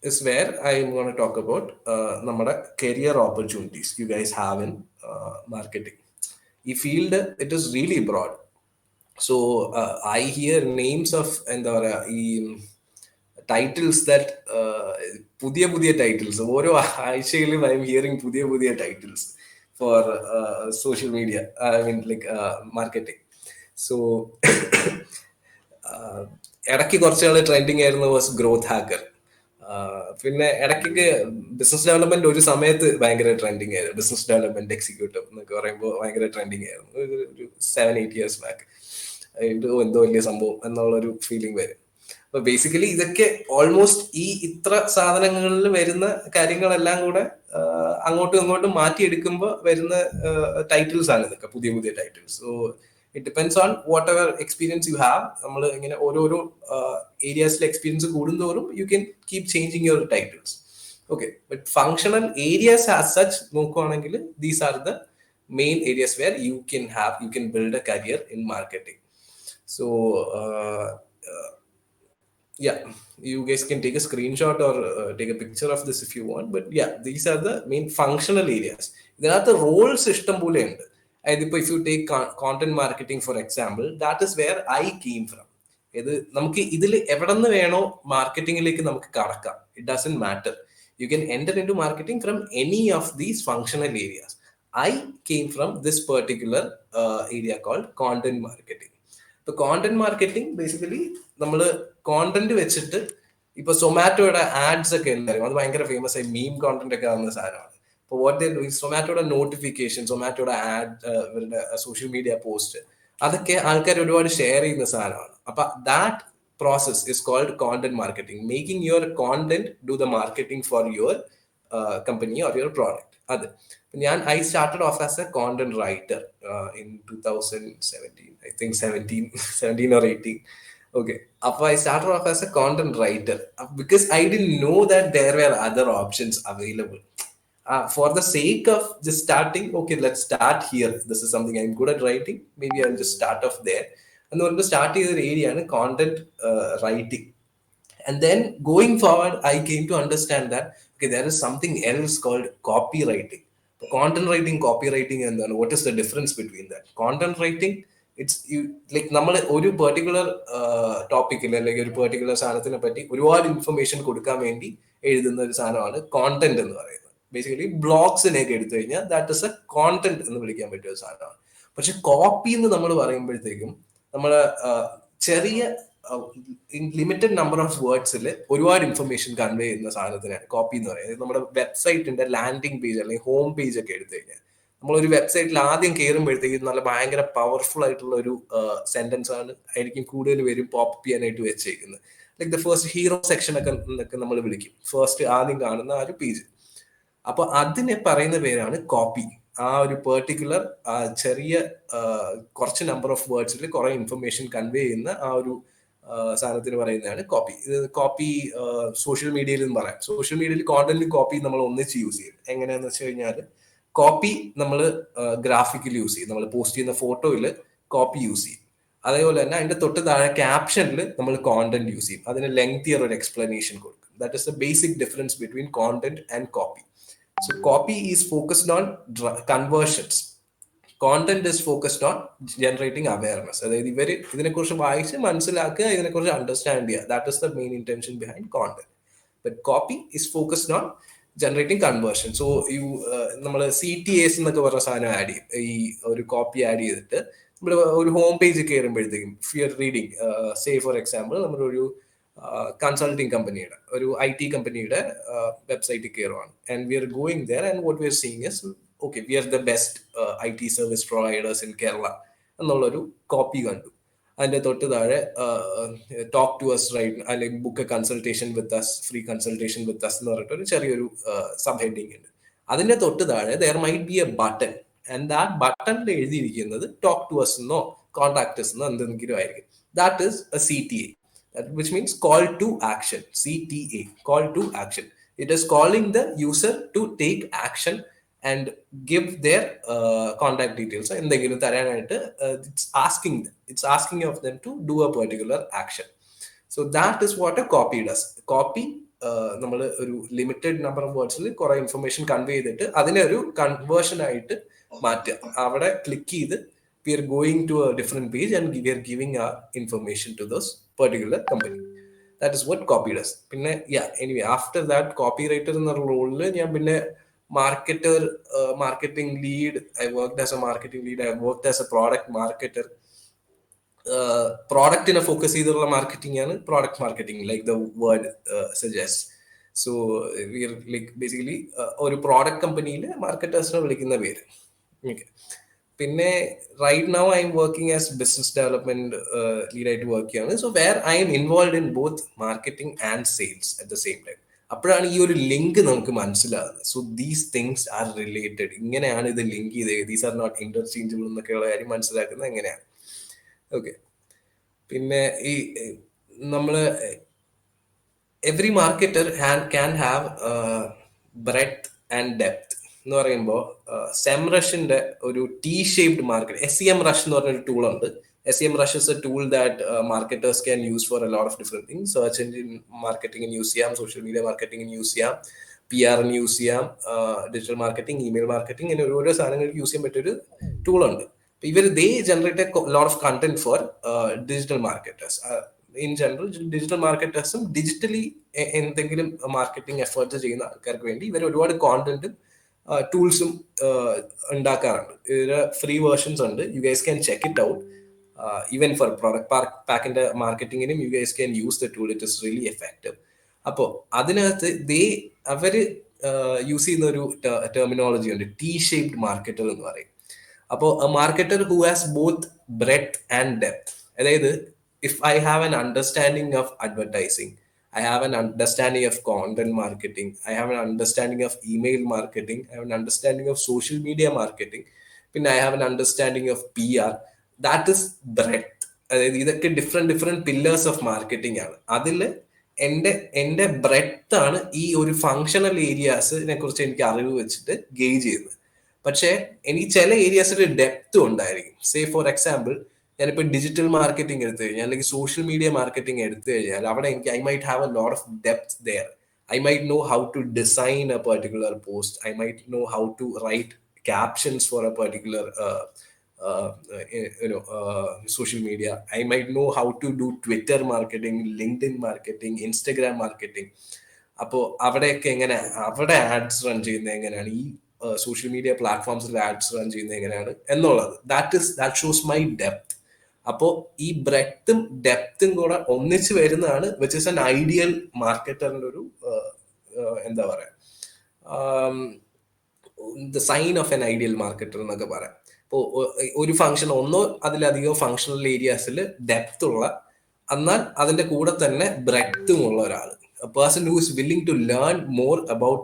is where I am going to talk about നമ്മുടെ career opportunities you guys have in marketing. ഈ field, it is really broad. So I hear names of എന്താ പറയാ ഈ titles that പുതിയ titles, ഓരോ ആഴ്ചയിലും I am hearing പുതിയ titles for social media, I mean like marketing. So ഇടയ്ക്ക് കുറച്ചാൾ ട്രെൻഡിങ് ആയിരുന്നു വാസ് ഗ്രോത്ത് ഹാക്കർ. പിന്നെ ഇടയ്ക്ക് ബിസിനസ് ഡെവലപ്മെന്റ് ഒരു സമയത്ത് ഭയങ്കര ട്രെൻഡിങ് ആയിരുന്നു, ബിസിനസ് ഡെവലപ്മെന്റ് എക്സിക്യൂട്ടീവ് എന്നൊക്കെ പറയുമ്പോൾ ഭയങ്കര ട്രെൻഡിങ് ആയിരുന്നു ഒരു 7-8 years ബാക്ക്. എന്തോ വലിയ സംഭവം എന്നുള്ളൊരു ഫീലിംഗ് വരും. അപ്പൊ ബേസിക്കലി ഇതൊക്കെ ഓൾമോസ്റ്റ് ഇത്ര സാധനങ്ങളിൽ വരുന്ന കാര്യങ്ങളെല്ലാം കൂടെ അങ്ങോട്ടും ഇങ്ങോട്ടും മാറ്റിയെടുക്കുമ്പോൾ വരുന്ന ടൈറ്റിൽസ് ആണ് ഇതൊക്കെ, പുതിയ titles. So it depends on whatever experience you have. നമ്മൾ ഇങ്ങനെ ഓരോരോ ഏരിയാസിലെ എക്സ്പീരിയൻസ് കൂടുന്തോറും you can keep changing your titles. Okay, but functional areas as such നോക്കുവാണെങ്കിൽ these are the main areas where you can build a career in marketing. So yeah, you guys can take a screenshot or take a picture of this if you want, but yeah, these are the main functional areas. ഇതിനകത്ത് Rolls ഇഷ്ടം പോലെ ഉണ്ട്. അതിപ്പോ if you take content marketing for example, that is where I came from. ഇത് നമുക്ക് ഇതിൽ എവിടെ നിന്ന് വേണോ മാർക്കറ്റിംഗിലേക്ക് നമുക്ക് കടക്കാം, it doesn't matter. You can enter into marketing from any of these functional areas. I came from this particular area called content marketing. ഇപ്പൊ content marketing basically നമ്മൾ കോണ്ടന്റ് വെച്ചിട്ട്, ഇപ്പൊ സൊമാറ്റോയുടെ ആഡ്സ് ഒക്കെ എന്തായാലും അത് ഭയങ്കര ഫേമസ് ആയി മീം കോണ്ടന്റ് ഒക്കെ ആവുന്ന സാധനമാണ്. ഇപ്പോൾ വാട്ട് ദേ ഡു, സൊമാറ്റോയുടെ നോട്ടിഫിക്കേഷൻ, സൊമാറ്റോയുടെ ആഡ്, ഇവരുടെ സോഷ്യൽ മീഡിയ പോസ്റ്റ്, അതൊക്കെ ആൾക്കാർ ഒരുപാട് ഷെയർ ചെയ്യുന്ന സാധനമാണ്. അപ്പൊ that process is called content marketing, making your content do the marketing for your company or your product. അത് I started off as a content writer in 2017, I think 17 or 18. Okay, I started off as a content writer because I didn't know that there were other options available. For the sake of just starting, okay, let's start here. This is something I'm good at writing. Maybe I'll just start off there. And then start ചെയ്ത ഒരു ഏരിയയാണ് content writing. And then going forward, I came to understand that okay, there is something else called copywriting. Content writing, copywriting, and then what is the difference between that? Content writing, it's you like നമ്മൾ ഒരു particular ടോപ്പിക്കിൽ അല്ലെങ്കിൽ ഒരു particular സാധനത്തിനെ പറ്റി ഒരുപാട് information കൊടുക്കാൻ വേണ്ടി എഴുതുന്ന ഒരു സാധനമാണ് കോണ്ടന്റ് എന്ന് പറയുന്നത്. ബേസിക്കലി ബ്ലോഗ്സിനെയൊക്കെ എടുത്തു കഴിഞ്ഞാൽ ദാറ്റ് ഇസ് എ കോണ്ടന്റ് എന്ന് വിളിക്കാൻ പറ്റിയ ഒരു സാധനമാണ്. പക്ഷെ കോപ്പി എന്ന് നമ്മൾ പറയുമ്പോഴത്തേക്കും നമ്മൾ ചെറിയ ലിമിറ്റഡ് നമ്പർ ഓഫ് വേർഡ്സിൽ ഒരുപാട് ഇൻഫർമേഷൻ കൺവേ ചെയ്യുന്ന സാധനത്തിനാണ് കോപ്പി എന്ന് പറയുന്നത്. നമ്മുടെ വെബ്സൈറ്റിന്റെ ലാൻഡിംഗ് പേജ് അല്ലെങ്കിൽ ഹോം പേജ് ഒക്കെ എടുത്തു കഴിഞ്ഞാൽ നമ്മളൊരു വെബ്സൈറ്റിൽ ആദ്യം കയറുമ്പോഴത്തേക്കും നല്ല ഭയങ്കര പവർഫുൾ ആയിട്ടുള്ള ഒരു സെന്റൻസ് ആയിരിക്കും കൂടുതൽ പേരും പോപ്പ് ചെയ്യാനായിട്ട് വെച്ചേക്കുന്നത്. Like the first hero section ഒക്കെ നമ്മൾ വിളിക്കും, ഫസ്റ്റ് ആദ്യം കാണുന്ന ആ ഒരു പേജ്. അപ്പൊ അതിനെ പറയുന്ന പേരാണ് കോപ്പി. ആ ഒരു പെർട്ടിക്കുലർ ചെറിയ കുറച്ച് നമ്പർ ഓഫ് വേർഡ്സിൽ കുറെ ഇൻഫർമേഷൻ കൺവേ ചെയ്യുന്ന ആ ഒരു സാധനത്തിന് പറയുന്നതാണ് കോപ്പി. ഇത് കോപ്പി സോഷ്യൽ മീഡിയയിൽ നിന്ന് പറയാം. സോഷ്യൽ മീഡിയയിൽ കോണ്ടന്റ് കോപ്പി നമ്മൾ ഒന്നിച്ച് യൂസ് ചെയ്യും. എങ്ങനെയാന്ന് വെച്ച് കഴിഞ്ഞാൽ കോപ്പി നമ്മൾ ഗ്രാഫിക്കൽ യൂസ് ചെയ്യും, നമ്മൾ പോസ്റ്റ് ചെയ്യുന്ന ഫോട്ടോയിൽ കോപ്പി യൂസ് ചെയ്യും. അതേപോലെ തന്നെ അതിന്റെ തൊട്ട് താഴെ ക്യാപ്ഷനിൽ നമ്മൾ കോണ്ടന്റ് യൂസ് ചെയ്യും, അതിന് ലെങ്തിയർ ഒരു എക്സ്പ്ലനേഷൻ കൊടുക്കും. That is the basic difference between content and copy. So copy is focused on conversions. Content is focused on generating awareness. അതായത് ഇവര് ഇതിനെക്കുറിച്ച് വായിച്ച് മനസ്സിലാക്കുക, ഇതിനെക്കുറിച്ച് അണ്ടർസ്റ്റാൻഡ് ചെയ്യുക. That is the main intention behind content. But copy is focused on generating conversion. So നമ്മൾ CTAs എന്നൊക്കെ പറഞ്ഞ സാധനം ആഡ് ചെയ്യും. ഈ ഒരു കോപ്പി ആഡ് ചെയ്തിട്ട് നമ്മൾ ഒരു ഹോം പേജ് കയറുമ്പോഴത്തേക്കും fear reading say for example നമ്മളൊരു കൺസൾട്ടിങ് കമ്പനിയുടെ ഒരു IT കമ്പനിയുടെ വെബ്സൈറ്റിൽ കയറുവാണ്. And we are going there and what we are seeing is okay we are the best IT service providers in Kerala എന്നുള്ളൊരു കോപ്പി കണ്ടു. അതിന്റെ തൊട്ട് താഴെ ടോക്ക് ടു അസ് റൈറ്റ് അല്ലെങ്കിൽ book a consultation with us, free consultation with us എന്ന് പറഞ്ഞിട്ട് ഒരു ചെറിയൊരു സബ് ഹെഡിങ് ഉണ്ട്. അതിന്റെ തൊട്ട് താഴെ there might be A button and ആ ബട്ടണിൽ എഴുതിയിരിക്കുന്നത് ടോക്ക് ടു അസ് എന്നോ കോൺടാക്ട് അസ് എന്നോ എന്തെങ്കിലും ആയിരിക്കും. That is A CTA. Which means call to action, CTA, call to action. It is calling the user to take action and give their contact details. എന്തെങ്കിലും തരാനായിട്ട് it's asking of them to do a particular action. So that is what a copy does. Copy നമ്മൾ ഒരു limited number of വേർഡ്സിൽ കുറെ information convey ചെയ്തിട്ട് അതിനെ ഒരു conversion ആയിട്ട് മാറ്റുക. അവിടെ ക്ലിക്ക് ചെയ്ത് we are going to a different page and we are giving our information to those particular company. That is what copy does. Pinne anyway after that copywriter എന്ന റോളിൽ ഞാൻ പിന്നെ marketer, marketing lead, I worked as a marketing lead, I worked as a product marketer. പ്രോഡക്റ്റിനെ focus ചെയ്തുള്ള marketing ആണ് product marketing, like the word suggest. So we are like basically ഒരു product കമ്പനിയിൽ മാർക്കറ്റേഴ്സിനെ വിളിക്കുന്ന പേര്. ഓക്കെ. പിന്നെ right now I'm working as business development ലീഡായിട്ട് വർക്ക് ചെയ്യാണ്. So where I'm involve in both marketing and sales at the same time. അപ്പോഴാണ് ഈ ഒരു ലിങ്ക് നമുക്ക് മനസ്സിലാകുന്നത്. So these things are related, ഇങ്ങനെയാണ് ഇത് ലിങ്ക് ചെയ്തത്, ദീസ് ആർ നോട്ട് ഇന്റർചേഞ്ചബിൾ എന്നൊക്കെയുള്ള കാര്യം മനസ്സിലാക്കുന്നത് എങ്ങനെയാണ്. ഓക്കെ. പിന്നെ ഈ നമ്മള് every marketer can have breadth and depth എന്ന് പറയുമ്പോൾ സെംറഷിന്റെ ഒരു ഷേപ്ഡ് മാർക്കറ്റ്, SEMrush എന്ന് പറഞ്ഞൊരു ടൂൾ ഉണ്ട്. SEMrush is a tool that marketers can use for a lot of different things. Search engine marketing use ചെയ്യാം, social media marketing use ചെയ്യാം, PR use ചെയ്യാം, digital marketing, email marketing, ഇങ്ങനെ ഓരോ സാധനങ്ങൾക്ക് use ചെയ്യാൻ പറ്റിയൊരു ടൂൾ ഉണ്ട്. they generate a lot of content for digital marketers. In general, digital marketers digitally എന്തെങ്കിലും മാർക്കറ്റിംഗ് എഫേർട്സ് ചെയ്യുന്ന ആൾക്കാർക്ക് വേണ്ടി ഇവർ ഒരുപാട് കോണ്ടന്റും ടൂൾസും ഉണ്ടാക്കാറുണ്ട്. ഇതിന് ഫ്രീ വേർഷൻസ് ഉണ്ട്. You guys can check it out. Even for product പാക്കിന്റെ മാർക്കറ്റിംഗിനും you guys can use the tool. It is really effective. അപ്പോൾ അതിനകത്ത് അവര് യൂസ് ചെയ്യുന്ന ഒരു ടെർമിനോളജി ഉണ്ട്, ഷേപ്ഡ് മാർക്കറ്റർ എന്ന് പറയും. അപ്പോൾ a marketer who has both breadth and depth. അതായത് if I have an understanding of advertising, I have an understanding of content marketing, I have an understanding of email marketing, I have an understanding of social media marketing, പിന്നെ I have an understanding of PR. That is breadth. അതായത് ഇതൊക്കെ different pillars of marketing ആണ്. അതിൽ എൻ്റെ breadth ആണ് ഈ ഒരു functional ഏരിയാസിനെ കുറിച്ച് എനിക്ക് അറിവ് വെച്ചിട്ട് ഗെയിജ് ചെയ്യുന്നത്. പക്ഷേ എനിക്ക് ചില ഏരിയാസിൽ ഡെപ്തും ഉണ്ടായിരിക്കും. സേ ഫോർ എക്സാമ്പിൾ ഞാനിപ്പോൾ ഡിജിറ്റൽ മാർക്കറ്റിംഗ് എടുത്തു കഴിഞ്ഞാൽ അല്ലെങ്കിൽ സോഷ്യൽ മീഡിയ മാർക്കറ്റിംഗ് എടുത്തു കഴിഞ്ഞാൽ അവിടെ എനിക്ക് I might have a lot of depth there. I might know how to design a particular post. I might know how to write captions for a particular social media. I might know how to do Twitter marketing, LinkedIn marketing, Instagram marketing. അപ്പോൾ അവിടെയൊക്കെ എങ്ങനെ അവിടെ ads run ചെയ്യുന്നത് എങ്ങനെയാണ്, ഈ social media പ്ലാറ്റ്ഫോംസിൽ ads run ചെയ്യുന്നത് എങ്ങനെയാണ് എന്നുള്ളത്, ദാറ്റ് ഷോസ് മൈ ഡെപ്ത്. അപ്പോൾ ഈ ബ്രെഡ്ത്തും ഡെപ്തും കൂടെ ഒന്നിച്ച് വരുന്നതാണ് വിച്ച് ഇസ് ആൻ ഐഡിയൽ മാർക്കറ്ററിന്റെ ഒരു എന്താ പറയാ the sign of an ideal marketer എന്നൊക്കെ പറയാം. ഇപ്പോൾ ഒരു ഫംഗ്ഷൻ ഒന്നോ അതിലധികം ഫങ്ഷണൽ ഏരിയാസിൽ ഡെപ്ത് ഉള്ള, എന്നാൽ അതിന്റെ കൂടെ തന്നെ ബ്രെഡ്ത്തും ഉള്ള ഒരാൾ, a person who is willing to learn more about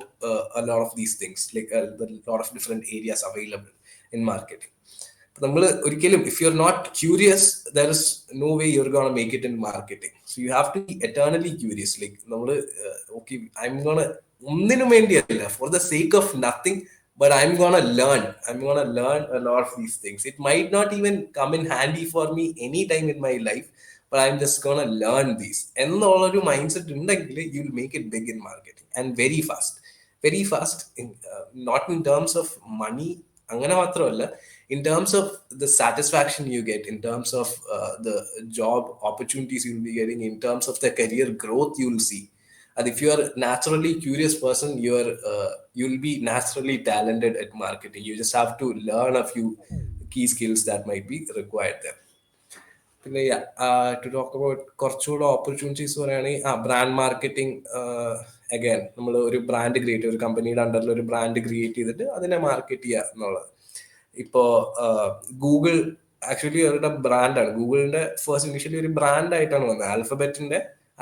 a lot of these things, like a lot of different areas available in marketing. നമ്മൾ ഒരിക്കലും if you're not curious, there is no way you're gonna make it in marketing. So you have to be eternally curious. Like നമ്മൾ okay, I'm gonna ഒന്നിനും വേണ്ടിയല്ല, for the sake of nothing, but I'm gonna learn a lot of these things. It might not even come in handy for me anytime in my life, but I'm just gonna learn these. എന്നുള്ളൊരു mind set ഉണ്ടെങ്കിൽ you will make it big in marketing, and very fast in, not in terms of money അങ്ങനെ മാത്രമല്ല, in terms of the satisfaction you get, in terms of the job opportunities you'll be getting, in terms of the career growth you'll see. And if you are naturally curious person, you'll be naturally talented at marketing. You just have to learn a few key skills that might be required there. പിന്നെ to talk about കുറച്ചുകൂടെ opportunities പറയുകയാണെങ്കിൽ brand marketing. Again നമ്മൾ ഒരു brand create ചെയ്യുക, ഒരു കമ്പനിയുടെ അണ്ടറിൽ ഒരു ബ്രാൻഡ് ക്രിയേറ്റ് ചെയ്തിട്ട് അതിനെ മാർക്കറ്റ് ചെയ്യുക എന്നുള്ളത്. ഇപ്പോൾ ഗൂഗിൾ ആക്ച്വലി അവരുടെ ബ്രാൻഡാണ്. ഗൂഗിളിന്റെ ഫസ്റ്റ് ഇനിഷ്യലി ഒരു ബ്രാൻഡായിട്ടാണ് വന്നത്.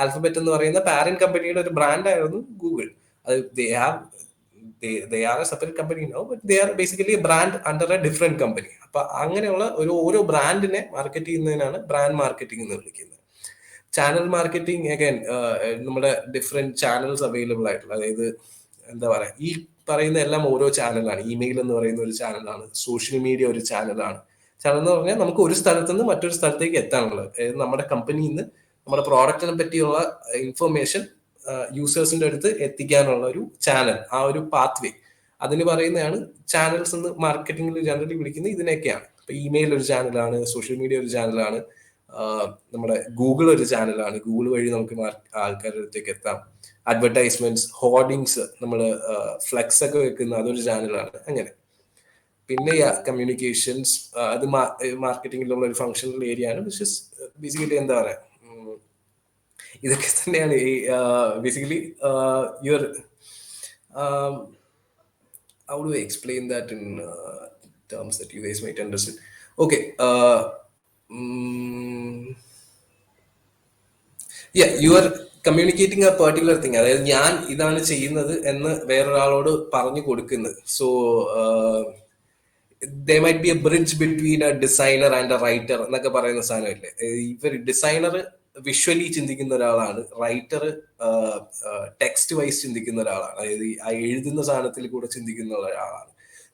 ആൽഫബറ്റ് എന്ന് പറയുന്ന പാരന്റ് കമ്പനിയുടെ ഒരു ബ്രാൻഡായിരുന്നു ഗൂഗിൾ. അത് they are a separate company now, but they are basically a brand under a different company. അപ്പൊ അങ്ങനെയുള്ള ഓരോ ബ്രാൻഡിനെ മാർക്കറ്റ് ചെയ്യുന്നതിനാണ് ബ്രാൻഡ് മാർക്കറ്റിംഗ് എന്ന് വിളിക്കുന്നത്. ചാനൽ മാർക്കറ്റിംഗ് അഗൈൻ നമ്മുടെ ഡിഫറെന്റ് ചാനൽസ് അവൈലബിൾ ആയിട്ടുള്ള, അതായത് എന്താ പറയാ, ഈ പറയുന്ന എല്ലാം ഓരോ ചാനലാണ്. ഇമെയിൽ എന്ന് പറയുന്ന ഒരു ചാനലാണ്, സോഷ്യൽ മീഡിയ ഒരു ചാനലാണ്. ചാനൽ എന്ന് പറഞ്ഞാൽ നമുക്ക് ഒരു സ്ഥലത്ത് നിന്ന് മറ്റൊരു സ്ഥലത്തേക്ക് എത്താനുള്ളത്, അതായത് നമ്മുടെ കമ്പനിയിൽ നിന്ന് നമ്മുടെ പ്രോഡക്റ്റിനെ പറ്റിയുള്ള ഇൻഫർമേഷൻ യൂസേഴ്സിന്റെ അടുത്ത് എത്തിക്കാനുള്ള ഒരു ചാനൽ, ആ ഒരു പാത്ത് വേ, അതിന് പറയുന്നതാണ് ചാനൽസ് എന്ന് മാർക്കറ്റിംഗിൽ ജനറലി വിളിക്കുന്നത്. ഇതിനൊക്കെയാണ്. ഇപ്പൊ ഇമെയിൽ ഒരു ചാനലാണ്, സോഷ്യൽ മീഡിയ ഒരു ചാനലാണ്, നമ്മുടെ ഗൂഗിൾ ഒരു ചാനലാണ്. ഗൂഗിൾ വഴി നമുക്ക് ആൾക്കാരുടെ അടുത്തേക്ക് എത്താം. അഡ്വർടൈസ്മെന്റ്സ്, ഹോർഡിങ്സ്, നമ്മൾ ഫ്ലെക്സ് ഒക്കെ വെക്കുന്ന അതൊരു ചാനലാണ്. അങ്ങനെ പിന്നെ കമ്മ്യൂണിക്കേഷൻസ്, അത് മാർക്കറ്റിംഗിലുള്ള ഒരു ഫങ്ഷണൽ ഏരിയ ആണ്. വിച്ച് ഇസ് ബേസിക്കലി എന്താ പറയാ, ഇതൊക്കെ തന്നെയാണ് basically your how do I explain that in terms that you guys might understand? Okay, yeah, you are communicating a particular thing. അതായത് ഞാൻ ഇതാണ് ചെയ്യുന്നത് എന്ന് വേറൊരാളോട് പറഞ്ഞു കൊടുക്കുന്നത്. So there might be a bridge between a designer and a writer എന്നൊക്കെ പറയുന്ന സാധനമില്ലേ. ഇവർ ഡിസൈനർ വിഷ്വലി ചിന്തിക്കുന്ന ഒരാളാണ്, റൈറ്റർ ടെക്സ്റ്റ് വൈസ് ചിന്തിക്കുന്ന ഒരാളാണ്, അതായത് ആ എഴുതുന്ന സാധനത്തിൽ കൂടെ ചിന്തിക്കുന്ന ഒരാളാണ്.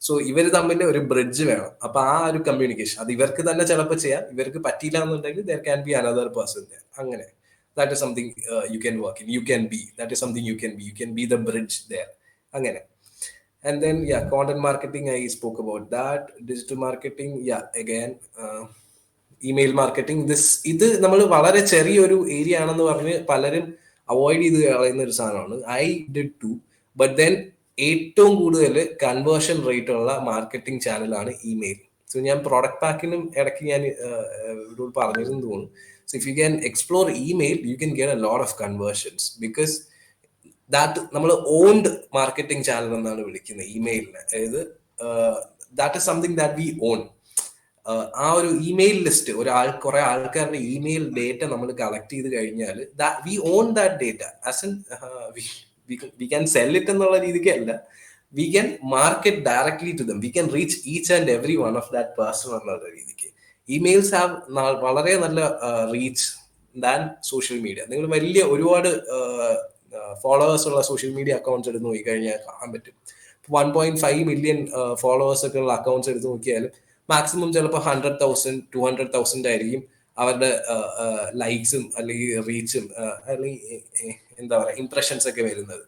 സോ ഇവർ തമ്മിൽ ഒരു ബ്രിഡ്ജ് വേണം. അപ്പൊ ആ ഒരു കമ്മ്യൂണിക്കേഷൻ അത് ഇവർക്ക് തന്നെ ചിലപ്പോൾ ചെയ്യാം, ഇവർക്ക് പറ്റിയില്ല എന്നുണ്ടെങ്കിൽ there can be another person there. അങ്ങനെ that is something you can work in, you can be, that is something you can be the bridge there. അങ്ങനെ. And then content marketing, I spoke about that. Digital marketing, again email marketing. ഇത് നമ്മൾ വളരെ ചെറിയൊരു area ആണെന്ന് പറഞ്ഞ് പലരും avoid ചെയ്ത് കളയുന്ന ഒരു സാധനമാണ്. I did too, but then ഏറ്റവും കൂടുതൽ കൺവേർഷൻ റേറ്റ് ഉള്ള മാർക്കറ്റിംഗ് ചാനലാണ് ഇമെയിൽ. സോ ഞാൻ പ്രോഡക്റ്റ് പാക്കിനും ഇടയ്ക്ക് ഞാൻ ഇവിടെ പറഞ്ഞിരുന്നു തോന്നുന്നു. So if you can explore email, you can get a lot of conversions, because that നമ്മൾ ഓൺഡ് മാർക്കറ്റിംഗ് ചാനൽ എന്നാണ് വിളിക്കുന്നത് ഇമെയിലിനെ. അതായത് that is something that we own. ആ ഒരു ഇമെയിൽ ലിസ്റ്റ്, കുറെ ആൾക്കാരുടെ ഇമെയിൽ ഡേറ്റ നമ്മൾ കളക്ട് ചെയ്ത് കഴിഞ്ഞാൽ we own that data. As an we can sell it എന്നുള്ള രീതിക്ക് അല്ല, we can market directly to them, we can reach each and every one of that person എന്നുള്ള രീതിക്ക്. ഇമെയിൽസ് ഹാവ് വളരെ നല്ല റീച്ച് ദാൻ സോഷ്യൽ മീഡിയ. നിങ്ങൾ വലിയ ഒരുപാട് ഫോളോവേഴ്സ് ഉള്ള സോഷ്യൽ മീഡിയ അക്കൗണ്ട്സ് എടുത്ത് നോക്കിക്കഴിഞ്ഞാൽ കാണാൻ പറ്റും. 1.5 മില്യൺ ഫോളോവേഴ്സ് ഒക്കെ ഉള്ള അക്കൗണ്ട്സ് എടുത്ത് നോക്കിയാലും മാക്സിമം ചിലപ്പോൾ 100,000 200,000 ആയിരിക്കും അവരുടെ ലൈക്സും അല്ലെങ്കിൽ റീച്ചും അല്ലെങ്കിൽ എന്താ പറയുക ഇംപ്രഷൻസ് ഒക്കെ വരുന്നത്.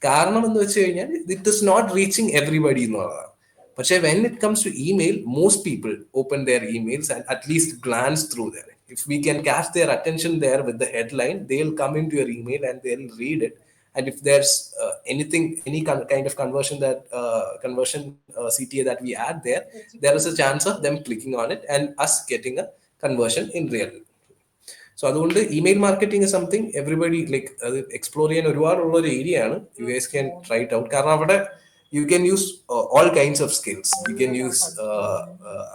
കാരണം എന്ന് വെച്ച് കഴിഞ്ഞാൽ it is not reaching everybody എന്നുള്ളതാണ്. പക്ഷേ when it comes to email, most people open their emails and at least glance through there. If we can catch their attention there with the headline, they'll come into your email and they'll read it. And if there's any kind of conversion CTA that we add there, there is a chance of them clicking on it and us getting a conversion in real. So അതുകൊണ്ട് email marketing is something everybody like അത് explore ചെയ്യാൻ ഒരുപാടുള്ള ഒരു area ആണ്. U guys can try it out. കാരണം അവിടെ you can use all kinds of skills. You can use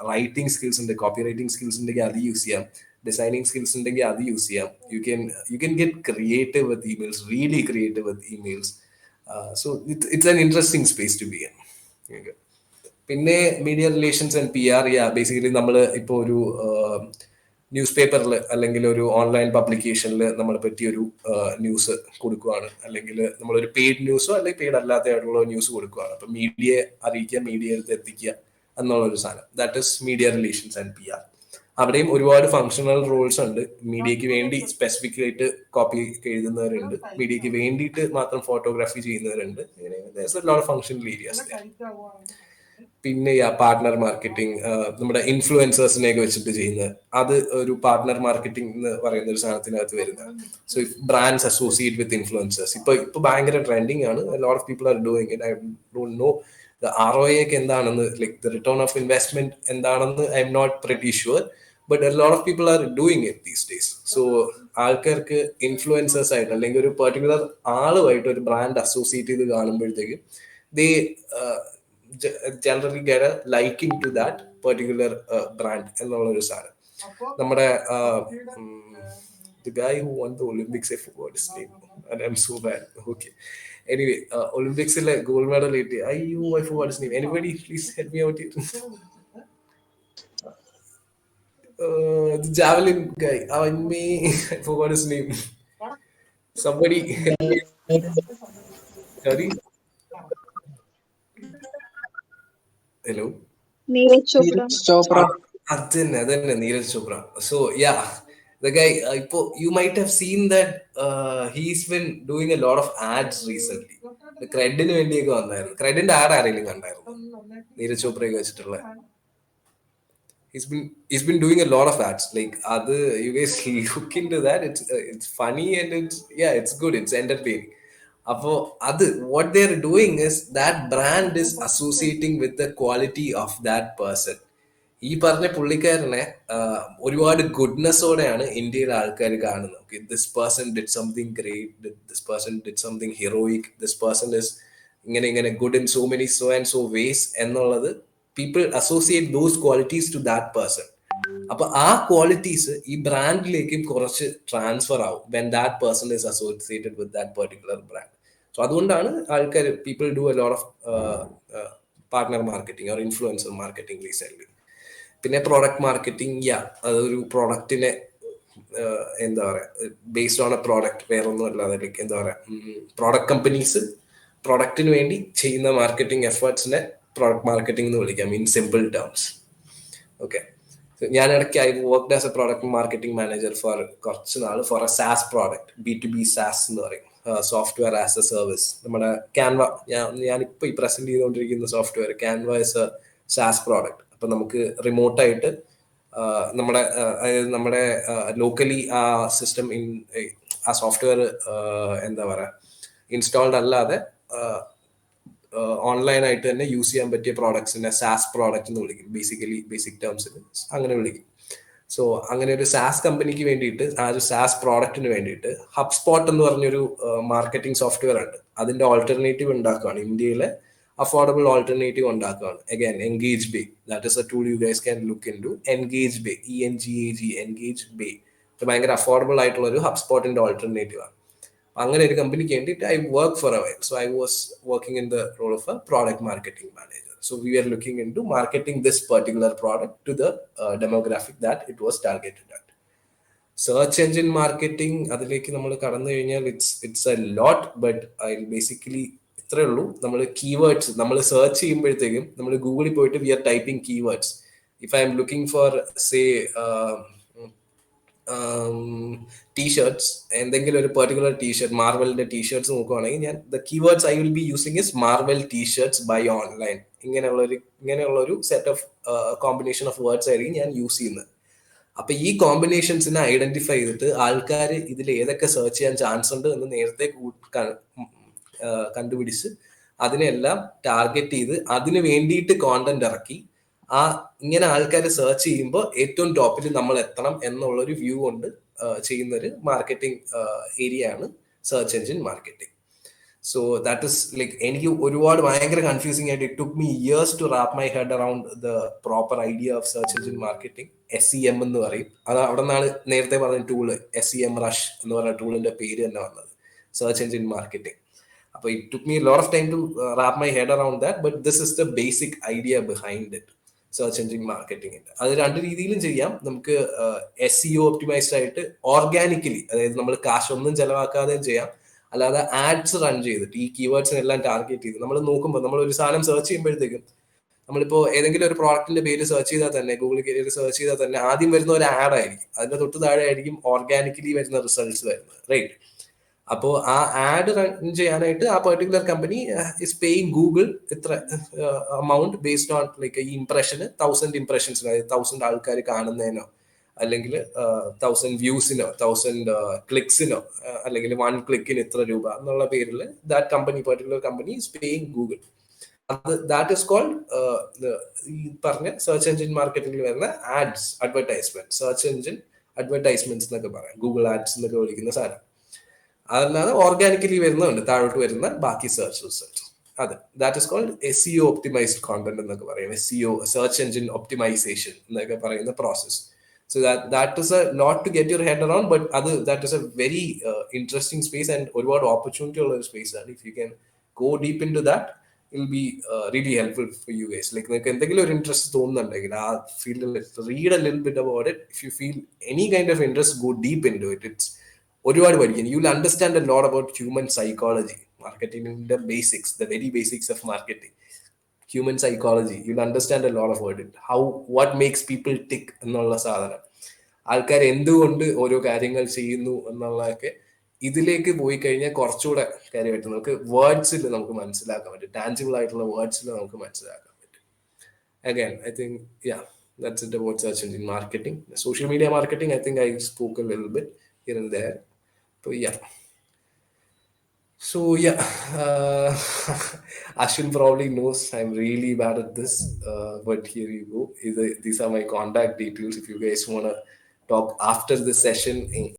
writing skills and the copywriting skills and the use ചെയ്യാം, designing skills and the use ചെയ്യാം. You can get creative with emails, really creative with emails. So it's an interesting space to be in. Okay. പിന്നെ media relations and PR, basically നമ്മൾ ഇപ്പോൾ ഒരു news പേപ്പറിൽ അല്ലെങ്കിൽ ഒരു online പബ്ലിക്കേഷനിൽ നമ്മളെ പറ്റി ഒരു ന്യൂസ് കൊടുക്കുകയാണ്, അല്ലെങ്കിൽ നമ്മളൊരു പെയ്ഡ് ന്യൂസോ അല്ലെങ്കിൽ പെയ്ഡ് അല്ലാത്തതായിട്ടുള്ള ന്യൂസ് കൊടുക്കുകയാണ്. അപ്പം മീഡിയയെ അറിയിക്കുക, മീഡിയയിൽ എത്തിക്കുക എന്നുള്ളൊരു സാധനം, that is media relations and PR. അവിടെയും ഒരുപാട് ഫങ്ഷണൽ റോൾസ് ഉണ്ട്. മീഡിയയ്ക്ക് വേണ്ടി സ്പെസിഫിക് ആയിട്ട് കോപ്പി എഴുതുന്നവരുണ്ട്, മീഡിയയ്ക്ക് വേണ്ടിയിട്ട് മാത്രം ഫോട്ടോഗ്രാഫി ചെയ്യുന്നവരുണ്ട്. Functional areas. പിന്നെ പാർട്ട്ണർ മാർക്കറ്റിംഗ്, നമ്മുടെ ഇൻഫ്ലുവൻസേഴ്സിനെയൊക്കെ വെച്ചിട്ട് ചെയ്യുന്നത്, അത് ഒരു പാർട്ട്ണർ മാർക്കറ്റിംഗ് എന്ന് പറയുന്ന ഒരു സാധനത്തിനകത്ത് വരുന്നത്. So if brands associate with influencers, ഇപ്പൊ ഭയങ്കര ട്രെൻഡിങ് ആണ്. Lot of people are doing it. I don't know the ROI ഒക്കെ എന്താണെന്ന്, like the return of investment എന്താണെന്ന് I'm not pretty sure, but a lot of people are doing it these days. So ആൾക്കാർക്ക് influencers ആയിട്ട് അല്ലെങ്കിൽ ഒരു particular ആളുമായിട്ട് ഒരു brand associate ചെയ്ത് കാണുമ്പോഴത്തേക്കും ദേ generally get a liking to that particular brand എന്നുള്ള ഒരു സാധനം. നമ്മുടെ the guy who won the Olympics, I forgot his name and I'm so bad. Okay, anyway, Olympics le gold medal ite I forgot his name. Anybody please help me out here. The javelin guy, I forgot his name. Somebody help me. Sorry, hello. Neeraj Chopra. Adenne Neeraj Chopra. So yeah, the guy, you might have seen that he's been doing a lot of ads recently. The credit വേണ്ടിയൊക്കെ വന്നായിരുന്നു. ക്രെഡിന്റെ add ആരെങ്കിലും കണ്ടായിരുന്നു? നീരജ് ചോപ്രയൊക്കെ വെച്ചിട്ടുള്ള. He's been doing a lot of ads. Like you guys look into that. It's funny and it's good. It's entertaining. What they're doing is that brand is associating with the quality of that person. ഈ പറഞ്ഞ പുള്ളിക്കാരനെ ഒരുപാട് ഗുഡ്നെസ്സോടെയാണ് ഇന്ത്യയിലെ ആൾക്കാർ കാണുന്നത്. Okay, this person did something great, this person did something heroic, this person is ഇങ്ങനെ good in so many so and so ways എന്നുള്ളത്, people associate those qualities to that person. അപ്പൊ ആ ക്വാളിറ്റീസ് ഈ ബ്രാൻഡിലേക്കും കുറച്ച് ട്രാൻസ്ഫർ ആവും when that person is associated with that particular brand. So അതുകൊണ്ടാണ് ആൾക്കാർ people do a lot of partner marketing or influencer marketing recent. പിന്നെ പ്രോഡക്റ്റ് മാർക്കറ്റിംഗ്, അതൊരു പ്രോഡക്റ്റിനെ എന്താ പറയുക, ബേസ്ഡ് ഓൺ എ പ്രോഡക്റ്റ്, വേറെ ഒന്നും അല്ലാതെ ലൈക്ക് എന്താ പറയുക, പ്രോഡക്റ്റ് കമ്പനീസ് പ്രോഡക്റ്റിന് വേണ്ടി ചെയ്യുന്ന മാർക്കറ്റിംഗ് എഫേർട്സിനെ പ്രോഡക്റ്റ് മാർക്കറ്റിംഗ് എന്ന് വിളിക്കാം ഇൻ സിമ്പിൾ ടേംസ്. ഓക്കെ, ഞാൻ ഇടയ്ക്ക് I worked as a product marketing manager for കുറച്ച് നാൾ for a SaaS product, B2B SaaS എന്ന് പറയും, സോഫ്റ്റ്വെയർ ആസ് എ സർവീസ്. നമ്മുടെ ക്യാൻവ, ഞാനിപ്പോൾ ഈ പ്രസന്റ് ചെയ്തുകൊണ്ടിരിക്കുന്ന software Canva is a SaaS product. അപ്പം നമുക്ക് റിമോട്ടായിട്ട് നമ്മുടെ ലോക്കലി ആ സിസ്റ്റം ആ സോഫ്റ്റ്വെയർ എന്താ പറയുക ഇൻസ്റ്റാൾഡ് അല്ലാതെ ഓൺലൈനായിട്ട് തന്നെ യൂസ് ചെയ്യാൻ പറ്റിയ പ്രോഡക്ട്സിനെ സാസ് പ്രോഡക്റ്റ് എന്ന് വിളിക്കും. ബേസിക് ടേംസിൽ അങ്ങനെ വിളിക്കും. സോ അങ്ങനെ ഒരു സാസ് കമ്പനിക്ക് വേണ്ടിയിട്ട്, ആ ഒരു സാസ് പ്രോഡക്റ്റിന് വേണ്ടിയിട്ട് ഹബ്സ്പോട്ട് എന്ന് പറഞ്ഞൊരു മാർക്കറ്റിംഗ് സോഫ്റ്റ്വെയർ ഉണ്ട്. അതിന്റെ ഓൾട്ടർനേറ്റീവ് ഉണ്ടാക്കുകയാണ്, ഇന്ത്യയിലെ അഫോർഡബിൾ ഓൾട്ടർനേറ്റീവ് ഉണ്ടാക്കുകയാണ്. Again Engage that is a tool you guys can look into. Engage Engage ഭയങ്കര അഫോർഡബിൾ ആയിട്ടുള്ള ഒരു ഹബ്സ്പോട്ടിന്റെ ഓൾട്ടർനേറ്റീവ് ആണ്. അങ്ങനെ ഒരു കമ്പനിക്ക് വേണ്ടിയിട്ട് I work for a while. So I was working in the role of a product marketing manager. So we were looking into marketing this particular product to the demographic that it was targeted at. Search engine marketing, അതിലേക്ക് നമ്മൾ കടന്നു കഴിഞ്ഞാൽ it's a lot, but I'll basically ഇത്രേ ഉള്ളൂ. നമ്മൾ keywords നമ്മൾ search ചെയ്യുമ്പോഴത്തേക്കും നമ്മൾ ഗൂഗിളിൽ പോയിട്ട് we are typing keywords. if I'm looking for, say, T shirts, എന്തെങ്കിലും ഒരു പെർട്ടിക്കുലർ ടീഷർട്ട്, മാർവലിന്റെ ടീഷർട്ട്സ് നോക്കുവാണെങ്കിൽ ഞാൻ the keywords I will be using is Marvel T shirts buy online. ഇങ്ങനെയുള്ളൊരു set of combination of words ആയിരിക്കും ഞാൻ യൂസ് ചെയ്യുന്നത്. അപ്പൊ ഈ കോമ്പിനേഷൻസിനെ ഐഡന്റിഫൈ ചെയ്തിട്ട് ആൾക്കാർ ഇതിൽ ഏതൊക്കെ സെർച്ച് ചെയ്യാൻ ചാൻസ് ഉണ്ട് എന്ന് നേരത്തെ കണ്ടുപിടിച്ച് അതിനെല്ലാം ടാർഗറ്റ് ചെയ്ത് അതിന് വേണ്ടിയിട്ട് കോണ്ടന്റ് ഇറക്കി ഇങ്ങനെ ആൾക്കാർ സെർച്ച് ചെയ്യുമ്പോൾ ഏറ്റവും ടോപ്പിൽ നമ്മൾ എത്തണം എന്നുള്ളൊരു വ്യൂ കൊണ്ട് ചെയ്യുന്നൊരു മാർക്കറ്റിംഗ് ഏരിയ ആണ് search engine marketing. So that is like എനിക്ക് ഒരുപാട് ഭയങ്കര കൺഫ്യൂസിംഗ് ആയിട്ട് it took me years to wrap my head around the proper idea of search engine marketing. SEM എന്ന് പറയും. അത് അവിടെ നിന്നാണ് നേരത്തെ പറഞ്ഞ ടൂള് SEM റഷ് എന്ന് പറഞ്ഞ ടൂളിന്റെ പേര് തന്നെ വന്നത്, സെർച്ച് എഞ്ചിൻ മാർക്കറ്റിംഗ്. അപ്പോൾ it took me lot of time to wrap my head around that, but this is the basic idea behind it. Search engine മാർക്കറ്റിംഗിന്റെ അത് രണ്ട് രീതിയിലും ചെയ്യാം. നമുക്ക് SEO ഒപ്റ്റിമൈസ്ഡ് ആയിട്ട് ഓർഗാനിക്കലി, അതായത് നമ്മൾ കാശൊന്നും ചെലവാക്കാതെയും ചെയ്യാം. അല്ലാതെ ആഡ്സ് റൺ ചെയ്തിട്ട് ഈ കീവേഡ്സിനെല്ലാം ടാർഗറ്റ് ചെയ്ത് നമ്മൾ നോക്കുമ്പോൾ, നമ്മൾ ഒരു സാധനം സെർച്ച് ചെയ്യുമ്പോഴത്തേക്കും, നമ്മളിപ്പോൾ ഏതെങ്കിലും ഒരു പ്രോഡക്റ്റിന്റെ പേര് സെർച്ച് ചെയ്താൽ തന്നെ, ഗൂഗിൾ കയറി സെർച്ച് ചെയ്താൽ തന്നെ ആദ്യം വരുന്ന ഒരു ആഡ് ആയിരിക്കും, അതിന്റെ തൊട്ട് താഴെ ആയിരിക്കും ഓർഗാനിക്കലി വരുന്ന റിസൾട്ട്സ് വരുന്നത്, റൈറ്റ്? അപ്പോൾ ആ ആഡ് റൺ ചെയ്യാനായിട്ട് ആ particular company is paying Google ഇത്ര amount based on like ഈ ഇംപ്രഷന് 1000 ഇംപ്രഷൻസിനോ, അതായത് 1000 ആൾക്കാർ കാണുന്നതിനോ, അല്ലെങ്കിൽ 1000 വ്യൂസിനോ, 1000 ക്ലിക്സിനോ, അല്ലെങ്കിൽ 1 ക്ലിക്കിന് ഇത്ര രൂപ എന്നുള്ള പേരിൽ that company, particular company is paying Google. That is called ഈ പറഞ്ഞ സെർച്ച് എഞ്ചിൻ മാർക്കറ്റിംഗിൽ വരുന്ന ads, advertisement, search engine advertisements എന്നൊക്കെ പറയാം, ഗൂഗിൾ ആഡ്സ് എന്നൊക്കെ വിളിക്കുന്ന സാധനം. അതല്ലാതെ ഓർഗാനിക്കലി വരുന്നുണ്ട്, താഴോട്ട് വരുന്ന ബാക്കി സെർച്ച് റിസൾട്ട്സ്. അതെ, that is called SEO optimised content എന്നൊക്കെ പറയും. SEO, സെർച്ച് എഞ്ചിൻ ഒപ്റ്റിമൈസേഷൻ എന്നൊക്കെ പറയുന്ന process. So that is a lot to get your head around, but that is a very interesting space and ഒരുപാട് opportunity ഉള്ള ഒരു space ആണ്. If you can go deep into that, it will be really helpful for you guys. Like നിങ്ങൾക്ക് എന്തെങ്കിലും ഒരു interest തോന്നുന്നുണ്ടെങ്കിൽ ആ ഫീൽഡിൽ read a little bit about it. If you feel any kind of interest, go deep into it. It's ഒരുപാട് പഠിക്കാൻ. You will understand a lot about human psychology, marketing basics, the very basics of marketing. Human psychology, you'll understand a lot about it. What makes people tick എന്നുള്ള സാധനം, ആൾക്കാർ എന്തുകൊണ്ട് ഓരോ കാര്യങ്ങൾ ചെയ്യുന്നു എന്നുള്ളതൊക്കെ ഇതിലേക്ക് പോയി കഴിഞ്ഞാൽ കുറച്ചുകൂടെ കാര്യമായിട്ട് നമുക്ക് വേർഡ്സിൽ നമുക്ക് മനസ്സിലാക്കാൻ പറ്റും, ടാഞ്ചിബിൾ ആയിട്ടുള്ള വേർഡ്സിൽ നമുക്ക് മനസ്സിലാക്കാൻ പറ്റും. Again, I think, yeah, that's it about search engine marketing. Social media marketing, I think I spoke a little bit here and there. So yeah, Ashwin probably knows I'm really bad at this, but here you go. These are my contact details if you guys want to talk after the session